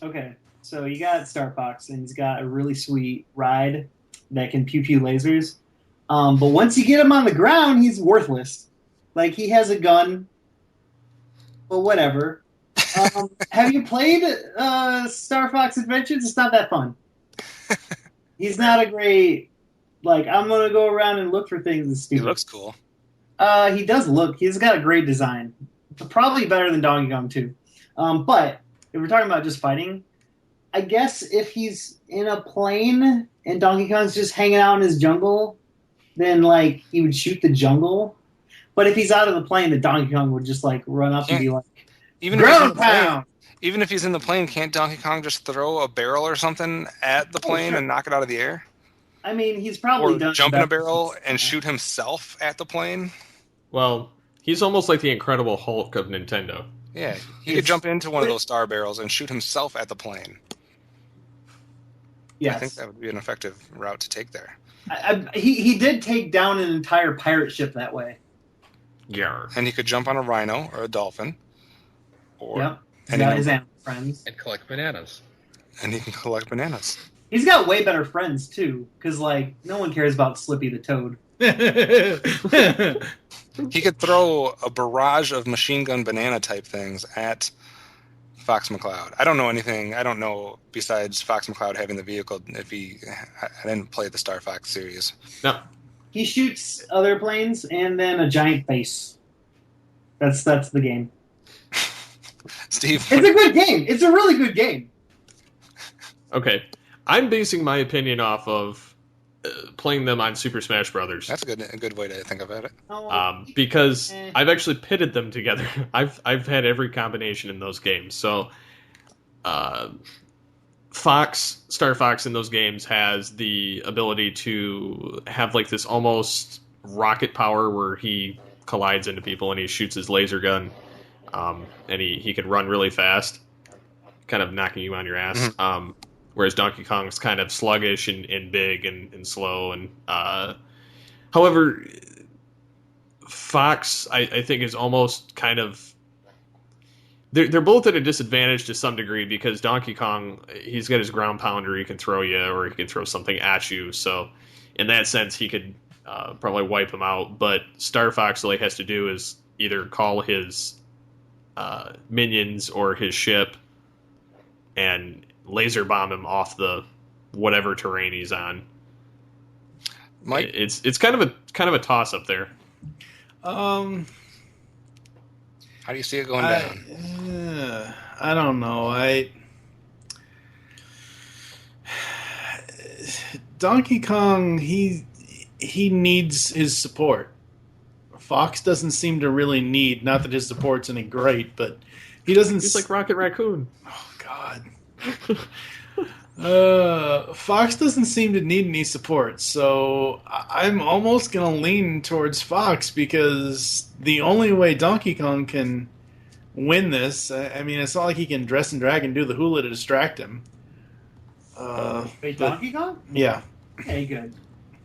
S7: Okay, so you got Star Fox, and he's got a really sweet ride that can pew lasers. But once you get him on the ground, he's worthless. Like, he has a gun, but whatever. Have you played Star Fox Adventures? It's not that fun. He's not a great... Like, I'm going to go around and look for things and stupid.
S4: He looks cool.
S7: He does look. He's got a great design. Probably better than Donkey Kong 2. But if we're talking about just fighting, I guess if he's in a plane and Donkey Kong's just hanging out in his jungle, then, like, he would shoot the jungle. But if he's out of the plane, the Donkey Kong would just, like, run up and be like, ground pound!
S4: Even if he's in the plane, can't Donkey Kong just throw a barrel or something at the plane and knock it out of the air?
S7: I mean, he's probably
S4: Or
S7: done
S4: jump in a
S7: better
S4: barrel
S7: since-
S4: and shoot himself at the plane.
S5: Well, he's almost like the Incredible Hulk of Nintendo.
S4: Yeah, he could jump into one of those star barrels and shoot himself at the plane.
S7: Yes.
S4: I think that would be an effective route to take there.
S7: He did take down an entire pirate ship that way.
S5: Yeah.
S4: And he could jump on a rhino or a dolphin. Or
S7: Yep. He's
S4: any
S7: got
S4: number-
S7: his animal friends.
S6: And collect bananas.
S4: And he can collect bananas.
S7: He's got way better friends, too, because, like, no one cares about Slippy the Toad.
S4: He could throw a barrage of machine gun banana type things at Fox McCloud. I don't know anything. I don't know besides Fox McCloud having the vehicle. I didn't play the Star Fox series.
S5: No.
S7: He shoots other planes and then a giant face. That's the game.
S4: Steve,
S7: It's a good game. It's a really good game.
S5: Okay. I'm basing my opinion off of playing them on Super Smash Brothers.
S4: that's a good way to think about it.
S5: Because I've actually pitted them together. I've had every combination in those games. So, Star Fox in those games has the ability to have like this almost rocket power where he collides into people and he shoots his laser gun, and he can run really fast, kind of knocking you on your ass.
S4: Mm-hmm.
S5: Whereas Donkey Kong's kind of sluggish and big and slow. And however, Fox, I think, is almost kind of... They're both at a disadvantage to some degree because Donkey Kong, he's got his ground pounder, he can throw you or he can throw something at you. So in that sense, he could probably wipe him out. But Star Fox, all he has to do is either call his minions or his ship and laser bomb him off the whatever terrain he's on.
S4: Mike?
S5: It's kind of a toss up there.
S4: How do you see it going down?
S3: I don't know. Donkey Kong, he needs his support. Fox doesn't seem to really need. Not that his support's any great, but he doesn't.
S5: He's like Rocket Raccoon.
S3: Oh God. Fox doesn't seem to need any support, so I'm almost gonna lean towards Fox because the only way Donkey Kong can win this, I mean, it's not like he can dress and drag and do the hula to distract him.
S7: Wait, Donkey Kong?
S3: Yeah.
S7: Okay, good.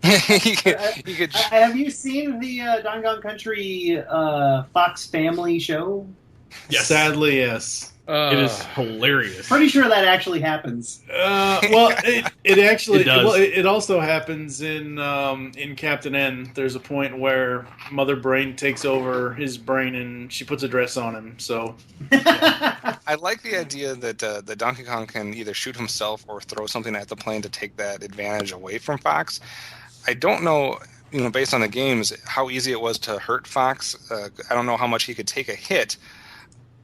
S4: you could
S7: Have you seen the Donkey Kong Country Fox Family show?
S5: Yes.
S3: Sadly, yes.
S5: It is hilarious.
S7: Pretty sure that actually happens.
S3: Well, it actually
S5: It does.
S3: Well, it also happens in Captain N. There's a point where Mother Brain takes over his brain and she puts a dress on him. So
S4: I like the idea that the Donkey Kong can either shoot himself or throw something at the plane to take that advantage away from Fox. I don't know, based on the games, how easy it was to hurt Fox. I don't know how much he could take a hit,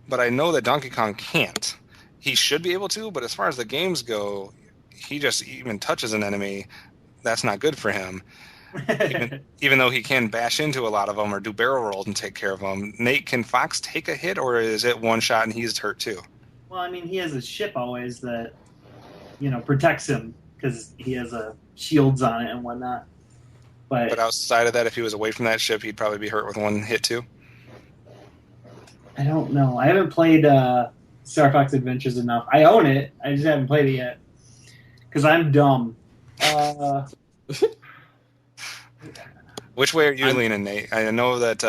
S4: but I know that Donkey Kong can't. He should be able to, but as far as the games go, he just even touches an enemy, that's not good for him. Even though he can bash into a lot of them or do barrel rolls and take care of them. Nate, can Fox take a hit, or is it one shot and he's hurt too?
S7: Well, I mean, he has a ship always that, protects him because he has shields on it and whatnot.
S4: But outside of that, if he was away from that ship, he'd probably be hurt with one hit too.
S7: I don't know. I haven't played Star Fox Adventures enough. I own it. I just haven't played it yet because I'm dumb.
S4: Which way are you leaning, Nate? I know that...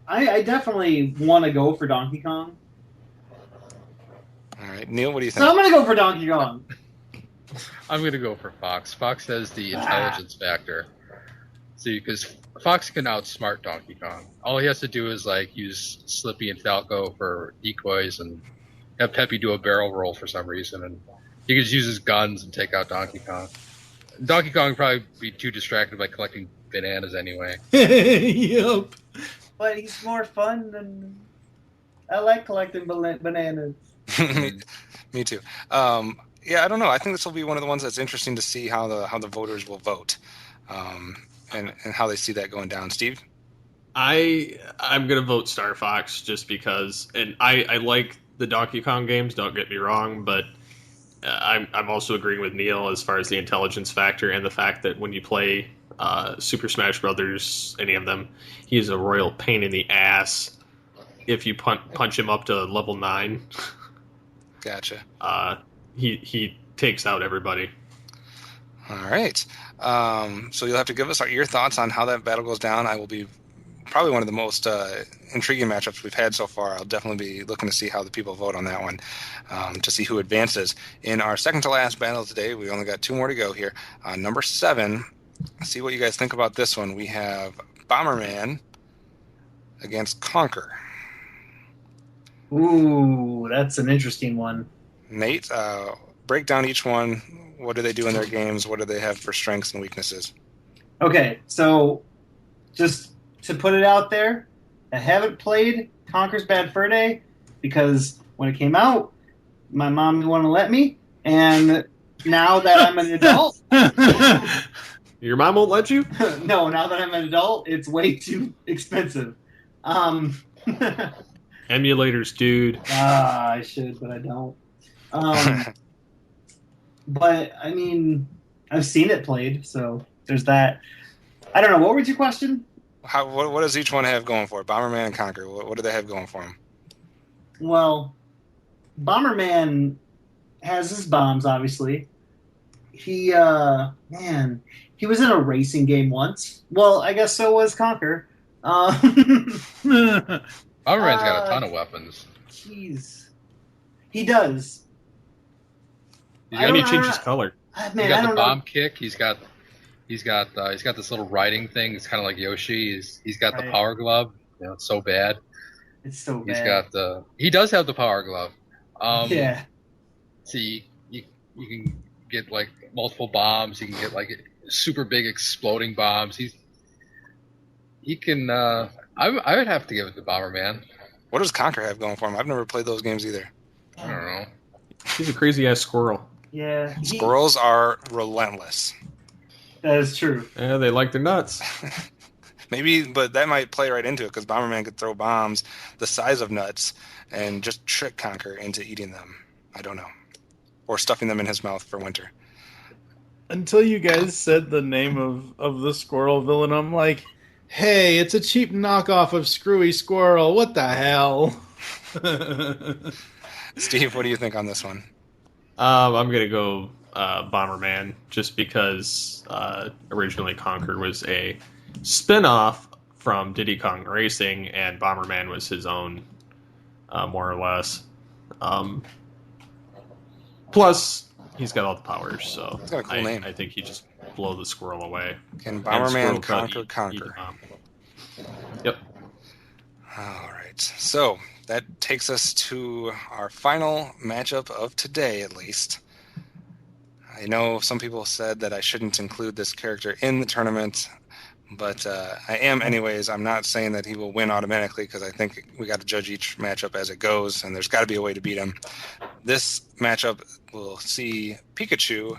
S7: I definitely want to go for Donkey Kong.
S4: All right. Neil, what do you
S7: So
S4: think?
S7: I'm going to go for Donkey Kong.
S6: I'm going to go for Fox. Fox has the intelligence factor. See, because Fox can outsmart Donkey Kong. All he has to do is use Slippy and Falco for decoys and have Peppy do a barrel roll for some reason, and he can just use his guns and take out Donkey Kong. Donkey Kong would probably be too distracted by collecting bananas anyway.
S3: Yup.
S7: But he's more fun than... I like collecting bananas.
S4: Me too. Yeah, I don't know. I think this will be one of the ones that's interesting to see how the voters will vote, and how they see that going down. Steve?
S5: I'm gonna vote Star Fox just because, and I like the Donkey Kong games. Don't get me wrong, but I'm also agreeing with Neil as far as the intelligence factor and the fact that when you play Super Smash Brothers, any of them, he's a royal pain in the ass. If you punch him up to level 9,
S4: Gotcha.
S5: He takes out everybody.
S4: All right. So you'll have to give us your thoughts on how that battle goes down. I will be probably one of the most intriguing matchups we've had so far. I'll definitely be looking to see how the people vote on that one, to see who advances. In our second to last battle today, we only got 2 more to go here. Number 7, see what you guys think about this one. We have Bomberman against Conker.
S7: Ooh, that's an interesting one.
S4: Nate, break down each one. What do they do in their games? What do they have for strengths and weaknesses?
S7: Okay, so just to put it out there, I haven't played Conker's Bad Fur Day because when it came out, my mom didn't want to let me, and now that I'm an adult...
S5: Your mom won't let you?
S7: No, now that I'm an adult, it's way too expensive.
S5: Emulators, dude.
S7: I should, but I don't. But, I mean, I've seen it played, so there's that. I don't know. What was your question?
S4: What does each one have going for it? Bomberman and Conker, what do they have going for them?
S7: Well, Bomberman has his bombs, obviously. He was in a racing game once. Well, I guess so was Conker.
S6: Bomberman's got a ton of weapons.
S7: Jeez. He does.
S5: And he changes color.
S7: Man,
S6: He's got the bomb kick. He's got this little riding thing. It's kind of like Yoshi. He's got the power glove. You know, it's so bad.
S7: It's so bad.
S6: He's got he does have the power glove.
S7: Yeah.
S6: See, you can get like multiple bombs. You can get like super big exploding bombs. He can. I would have to give it to Bomberman.
S4: What does Conker have going for him? I've never played those games either.
S6: I don't know.
S5: He's a crazy ass squirrel.
S7: Yeah.
S4: Squirrels are relentless.
S7: That is true.
S5: Yeah, they like their nuts.
S4: Maybe, but that might play right into it because Bomberman could throw bombs the size of nuts and just trick Conker into eating them. I don't know. Or stuffing them in his mouth for winter.
S3: Until you guys said the name of the squirrel villain, I'm like, hey, it's a cheap knockoff of Screwy Squirrel. What the hell?
S4: Steve, what do you think on this one?
S5: I'm going to go Bomberman just because originally Conker was a spin-off from Diddy Kong Racing, and Bomberman was his own, more or less. Plus, he's got all the powers, so
S4: he's got a cool name.
S5: I think he just blow the squirrel away.
S4: Can Bomberman conquer?
S5: Yep.
S4: All right. So that takes us to our final matchup of today, at least. I know some people said that I shouldn't include this character in the tournament, but I am anyways. I'm not saying that he will win automatically because I think we got to judge each matchup as it goes, and there's got to be a way to beat him. This matchup will see Pikachu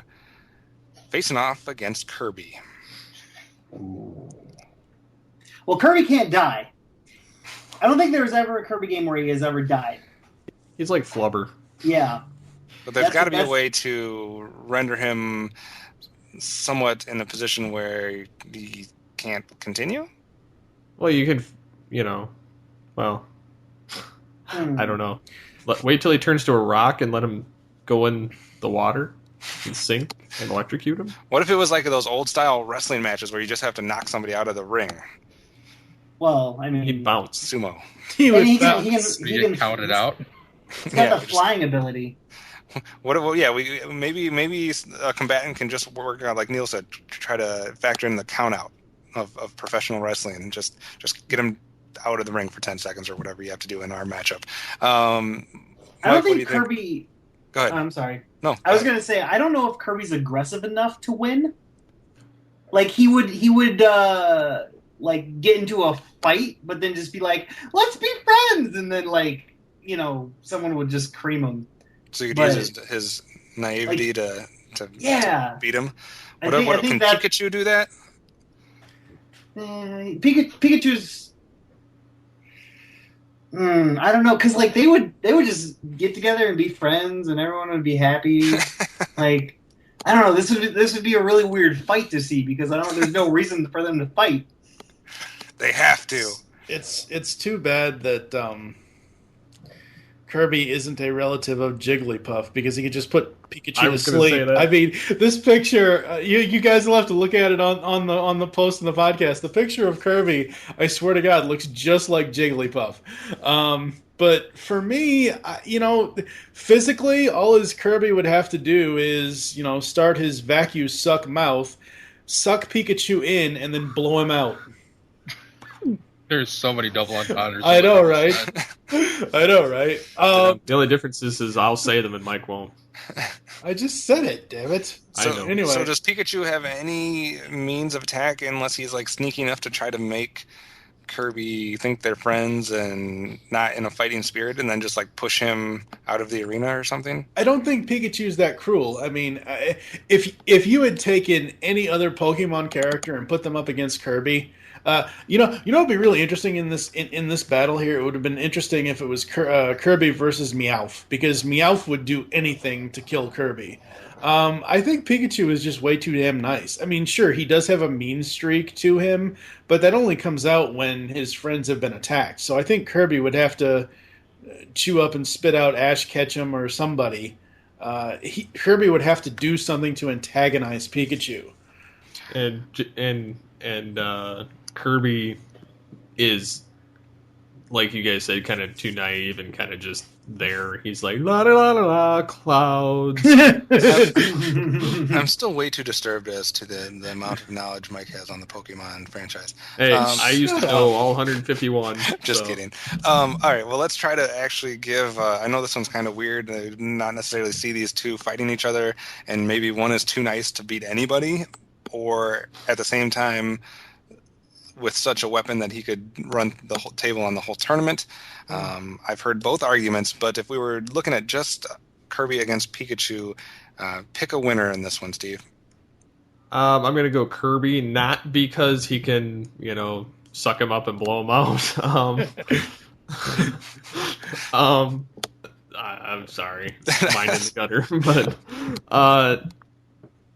S4: facing off against Kirby.
S7: Well, Kirby can't die. I don't think there was ever a Kirby game where he has ever died.
S5: He's like Flubber.
S7: Yeah.
S4: But there's got to be a way to render him somewhat in a position where he can't continue?
S5: Well, you could, I don't know. Wait till he turns to a rock and let him go in the water and sink and electrocute him.
S4: What if it was like those old-style wrestling matches where you just have to knock somebody out of the ring?
S7: Well, I mean...
S5: He'd bounce.
S4: Sumo.
S7: He
S6: can count it out.
S7: He's got the flying ability.
S4: Maybe a combatant can just work out, like Neil said, try to factor in the count out of professional wrestling and just get him out of the ring for 10 seconds or whatever you have to do in our matchup.
S7: I don't think Kirby...
S4: Go ahead.
S7: I'm sorry.
S4: No.
S7: I was going to say, I don't know if Kirby's aggressive enough to win. Like, he would get into a fight, but then just be like, let's be friends! And then, someone would just cream him.
S4: So you could use his naivety to beat him? Can Pikachu do that?
S7: Pikachu's... I don't know, because like they would just get together and be friends, and everyone would be happy. Like, I don't know. This would be a really weird fight to see because there's no reason for them to fight.
S4: They have to.
S3: It's too bad that Kirby isn't a relative of Jigglypuff because he could just put Pikachu to sleep. I mean, this picture, you guys will have to look at it on the post in the podcast. The picture of Kirby, I swear to God, looks just like Jigglypuff. But for me, physically, all his Kirby would have to do is, start his vacuum suck mouth, suck Pikachu in, and then blow him out.
S6: There's so many double entendres.
S3: I know, right? I know, right?
S5: The only difference is I'll say them and Mike won't.
S3: I just said it, damn it.
S4: So,
S5: I know.
S3: Anyway.
S4: So does Pikachu have any means of attack unless he's like sneaky enough to try to make Kirby think they're friends and not in a fighting spirit and then just like push him out of the arena or something?
S3: I don't think Pikachu's that cruel. I mean, if you had taken any other Pokemon character and put them up against Kirby, it'd be really interesting in this battle here. It would have been interesting if it was Kirby versus Meowth, because Meowth would do anything to kill Kirby. I think Pikachu is just way too damn nice. I mean, sure, he does have a mean streak to him, but that only comes out when his friends have been attacked. So I think Kirby would have to chew up and spit out Ash Ketchum or somebody. Kirby would have to do something to antagonize Pikachu.
S5: And Kirby is, like you guys said, kind of too naive and kind of just there. He's like, la la la la la, clouds.
S4: I'm still way too disturbed as to the amount of knowledge Mike has on the Pokemon franchise.
S5: Hey, I used to know all 151.
S4: Just kidding. All right, well, let's try to actually give... I know this one's kind of weird, not necessarily see these two fighting each other, and maybe one is too nice to beat anybody, or at the same time... with such a weapon that he could run the whole table on the whole tournament. I've heard both arguments, but if we were looking at just Kirby against Pikachu, pick a winner in this one, Steve.
S5: I'm going to go Kirby, not because he can, suck him up and blow him out. I'm sorry, mine in the gutter,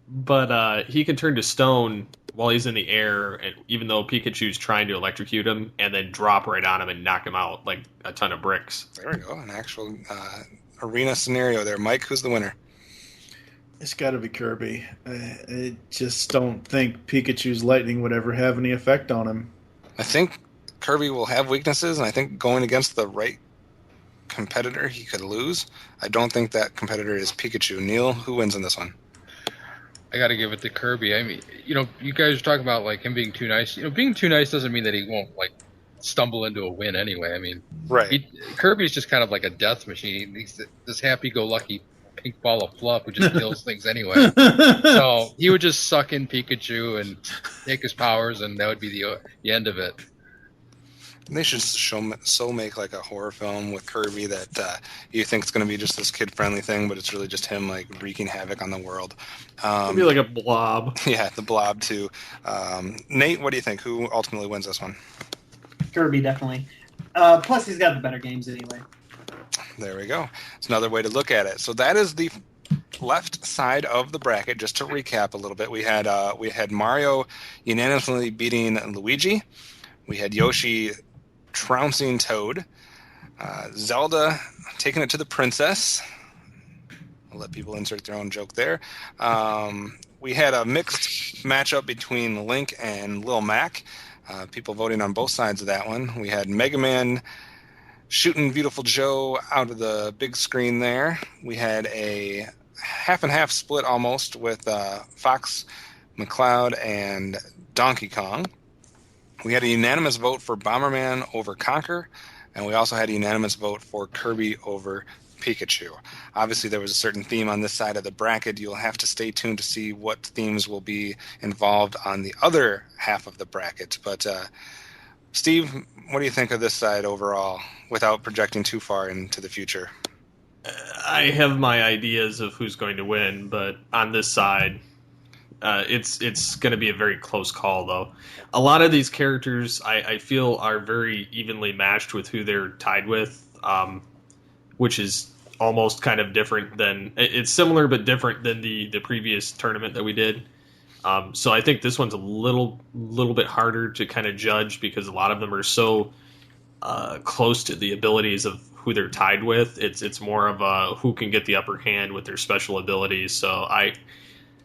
S5: but he can turn to stone while he's in the air, and even though Pikachu's trying to electrocute him, and then drop right on him and knock him out like a ton of bricks.
S4: There we go, an actual arena scenario there. Mike, who's the winner?
S3: It's got to be Kirby. I just don't think Pikachu's lightning would ever have any effect on him.
S4: I think Kirby will have weaknesses, and I think going against the right competitor, he could lose. I don't think that competitor is Pikachu. Neil, who wins in this one?
S6: I got to give it to Kirby. I mean, you guys are talking about like him being too nice. Being too nice doesn't mean that he won't like stumble into a win anyway. I mean,
S4: right.
S6: Kirby's just kind of like a death machine. He's this happy-go-lucky pink ball of fluff who just kills things anyway. So he would just suck in Pikachu and take his powers, and that would be the end of it.
S4: They should make like a horror film with Kirby that you think it's going to be just this kid-friendly thing, but it's really just him like wreaking havoc on the world.
S5: It'd be like a blob.
S4: Yeah, the blob too. Nate, what do you think? Who ultimately wins this one?
S7: Kirby, definitely. Plus, he's got the better games anyway.
S4: There we go. It's another way to look at it. So that is the left side of the bracket. Just to recap a little bit, we had Mario unanimously beating Luigi. We had Yoshi trouncing Toad. Zelda taking it to the princess. I'll let people insert their own joke there. We had a mixed matchup between Link and Lil Mac. People voting on both sides of that one. We had Mega Man shooting Viewtiful Joe out of the big screen there. We had a half and half split almost with Fox McCloud and Donkey Kong. We had a unanimous vote for Bomberman over Conker, and we also had a unanimous vote for Kirby over Pikachu. Obviously, there was a certain theme on this side of the bracket. You'll have to stay tuned to see what themes will be involved on the other half of the bracket. But, Steve, what do you think of this side overall, without projecting too far into the future?
S5: I have my ideas of who's going to win, but on this side, It's going to be a very close call, though. A lot of these characters, I feel, are very evenly matched with who they're tied with, which is almost kind of different than... It's similar but different than the previous tournament that we did. So I think this one's a little bit harder to kind of judge because a lot of them are so close to the abilities of who they're tied with. It's more of a who can get the upper hand with their special abilities. So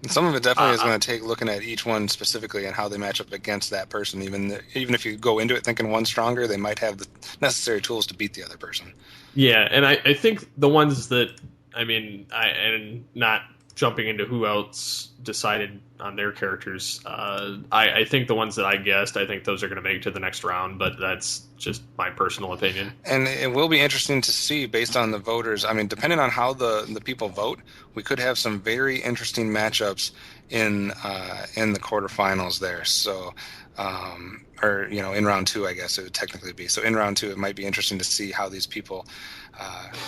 S4: some of it definitely is going to take looking at each one specifically and how they match up against that person. Even if you go into it thinking one's stronger, they might have the necessary tools to beat the other person.
S5: Yeah, and I think the ones that, and not jumping into who else decided on their characters, I think the ones that I guessed, I think those are going to make it to the next round, but that's just my personal opinion.
S4: And it will be interesting to see based on the voters. I mean, depending on how the people vote, we could have some very interesting matchups in the quarterfinals there. So, in round 2, I guess it would technically be. So in round 2, it might be interesting to see how these people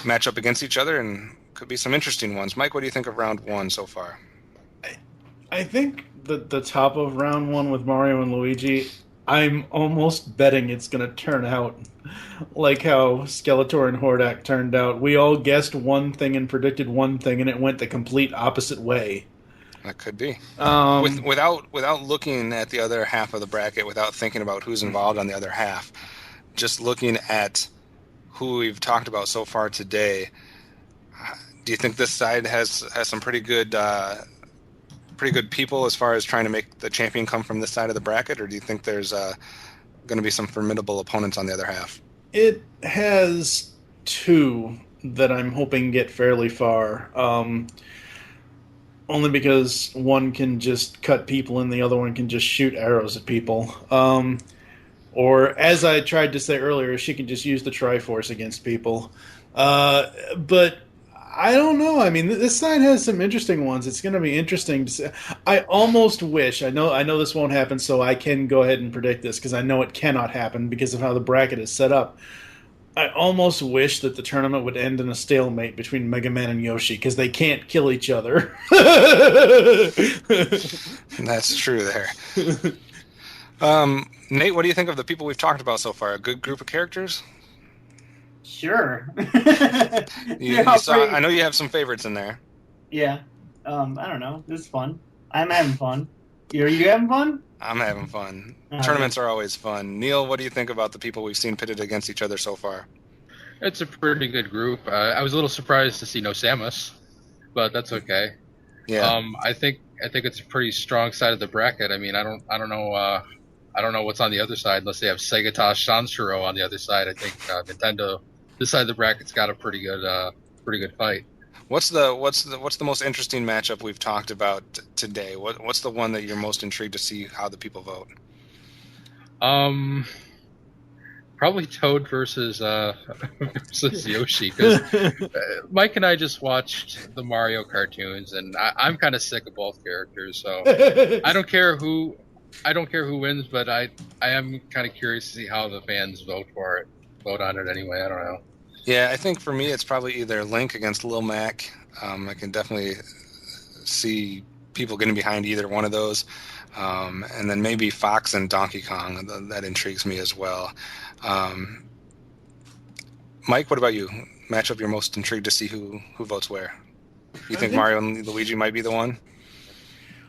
S4: match up against each other, and could be some interesting ones. Mike, what do you think of round 1 so far?
S3: I think the top of round 1 with Mario and Luigi, I'm almost betting it's going to turn out like how Skeletor and Hordak turned out. We all guessed one thing and predicted one thing, and it went the complete opposite way.
S4: That could be. Without looking at the other half of the bracket, without thinking about who's involved on the other half, just looking at who we've talked about so far today, do you think this side has some pretty good people as far as trying to make the champion come from this side of the bracket, or do you think there's going to be some formidable opponents on the other half?
S3: It has 2 that I'm hoping get fairly far. Only because one can just cut people and the other one can just shoot arrows at people. Or, as I tried to say earlier, she can just use the Triforce against people. But I don't know. I mean, this side has some interesting ones. It's going to be interesting to see. I almost wish. I know this won't happen, so I can go ahead and predict this because I know it cannot happen because of how the bracket is set up. I almost wish that the tournament would end in a stalemate between Mega Man and Yoshi because they can't kill each other.
S4: That's true there. Nate, what do you think of the people we've talked about so far? A good group of characters?
S7: Sure.
S4: I know you have some favorites in there.
S7: Yeah. I don't know. This is fun. I'm having fun. Are you having fun?
S4: I'm having fun. Tournaments are always fun. Neil, what do you think about the people we've seen pitted against each other so far?
S6: It's a pretty good group. I was a little surprised to see no Samus, but that's okay.
S4: Yeah.
S6: I think it's a pretty strong side of the bracket. I mean, I don't know what's on the other side unless they have Segatosh Sanshiro on the other side. I think Nintendo, this side of the bracket's got a pretty good fight.
S4: What's the most interesting matchup we've talked about today? What's the one that you're most intrigued to see how the people vote?
S6: Probably Toad versus Yoshi, because Mike and I just watched the Mario cartoons, and I'm kind of sick of both characters. So I don't care who wins, but I am kind of curious to see how the fans vote on it anyway. I don't know.
S4: Yeah, I think for me it's probably either Link against Lil Mac. I can definitely see people getting behind either one of those. And then maybe Fox and Donkey Kong. That intrigues me as well. Mike, what about you? Matchup you're most intrigued to see who votes where? You think Mario and Luigi might be the one?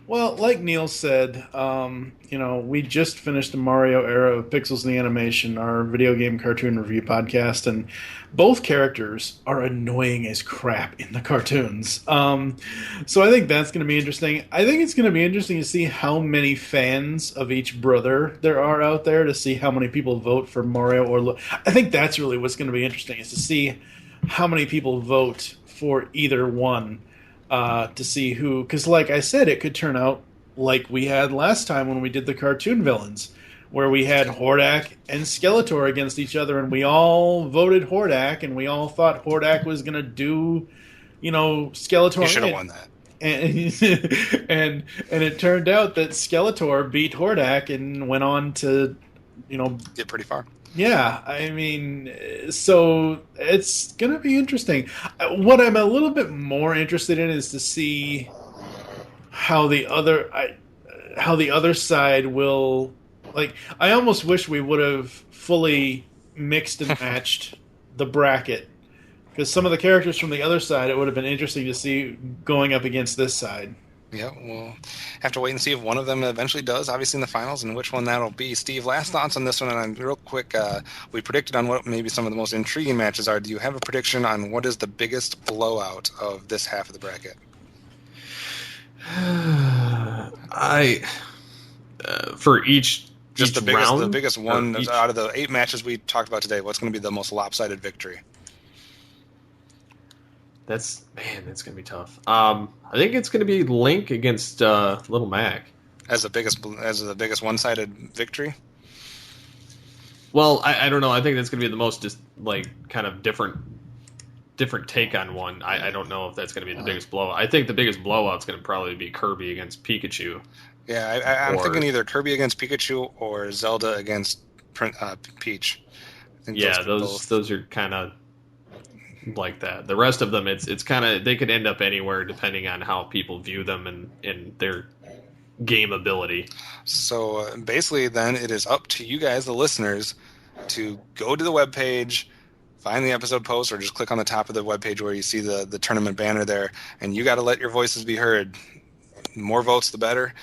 S3: Well, like Neil said, we just finished the Mario era of Pixels in the Animation, our video game cartoon review podcast, and both characters are annoying as crap in the cartoons. So I think that's going to be interesting. I think it's going to be interesting to see how many fans of each brother there are out there, to see how many people vote for Mario or I think that's really what's going to be interesting, is to see how many people vote for either one. To see who, because like I said, it could turn out like we had last time when we did the cartoon villains, where we had Hordak and Skeletor against each other, and we all voted Hordak, and we all thought Hordak was going to do, Skeletor.
S4: You should have won that.
S3: And it turned out that Skeletor beat Hordak and went on to,
S4: get pretty far.
S3: Yeah, I mean, so it's going to be interesting. What I'm a little bit more interested in is to see how the other side will, like, I almost wish we would have fully mixed and matched the bracket, because some of the characters from the other side, it would have been interesting to see going up against this side.
S4: Yeah, we'll have to wait and see if one of them eventually does, obviously in the finals, and which one that'll be. Steve, last thoughts on this one, and real quick, we predicted on what maybe some of the most intriguing matches are. Do you have a prediction on what is the biggest blowout of this half of the bracket?
S5: For each
S4: Just the biggest,
S5: round,
S4: the biggest one out of the 8 matches we talked about today. What's going to be the most lopsided victory?
S5: That's gonna be tough. I think it's gonna be Link against Little Mac
S4: As the biggest one-sided victory.
S5: Well, I don't know. I think that's gonna be the most just like kind of different take on one. I don't know if that's gonna be the biggest blowout. I think the biggest blowout's gonna probably be Kirby against Pikachu.
S4: Yeah, I'm thinking either Kirby against Pikachu or Zelda against Peach. I think
S5: those are kind of like that. The rest of them, it's kind of, they could end up anywhere depending on how people view them and their game ability.
S4: So basically, then it is up to you guys, the listeners, to go to the webpage, find the episode post, or just click on the top of the webpage where you see the tournament banner there, and you got to let your voices be heard. The more votes, the better.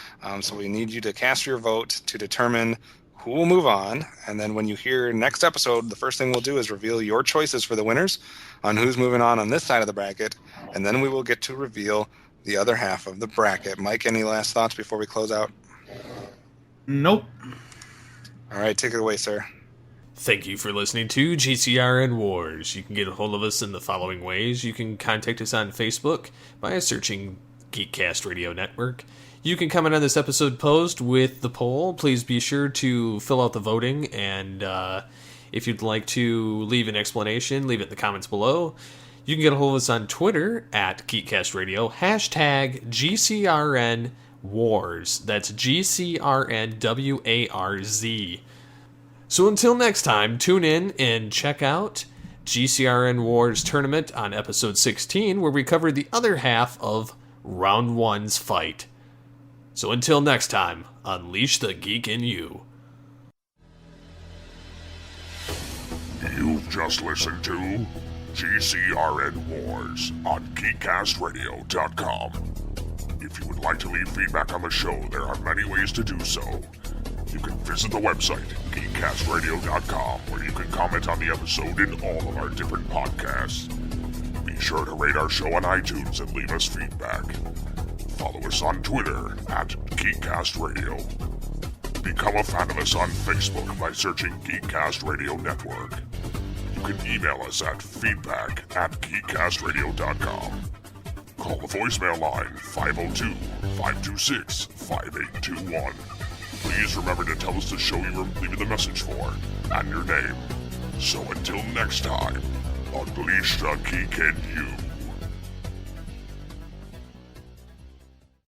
S4: So we need you to cast your vote to determine who will move on, and then when you hear next episode, the first thing we'll do is reveal your choices for the winners on who's moving on this side of the bracket, and then we will get to reveal the other half of the bracket. Mike, any last thoughts before we close out?
S3: Nope.
S4: All right, take it away, sir.
S5: Thank you for listening to GCRN Wars. You can get a hold of us in the following ways. You can contact us on Facebook by searching Geekcast Radio Network. You can comment on this episode post with the poll. Please be sure to fill out the voting, and if you'd like to leave an explanation, leave it in the comments below. You can get a hold of us on Twitter at Geekcast Radio, hashtag GCRN Wars. That's GCRNWARZ. So until next time, tune in and check out GCRN Wars Tournament on episode 16, where we cover the other half of Round 1's fight. So until next time, unleash the geek in you.
S2: You've just listened to GCRN Wars on GeekCastRadio.com. If you would like to leave feedback on the show, there are many ways to do so. You can visit the website, GeekCastRadio.com, where you can comment on the episode in all of our different podcasts. Be sure to rate our show on iTunes and leave us feedback. Follow us on Twitter at Geekcast Radio. Become a fan of us on Facebook by searching Geekcast Radio Network. You can email us at feedback@geekcastradio.com. Call the voicemail line 502-526-5821. Please remember to tell us the show you were leaving the message for and your name. So until next time, unleash the geek in you.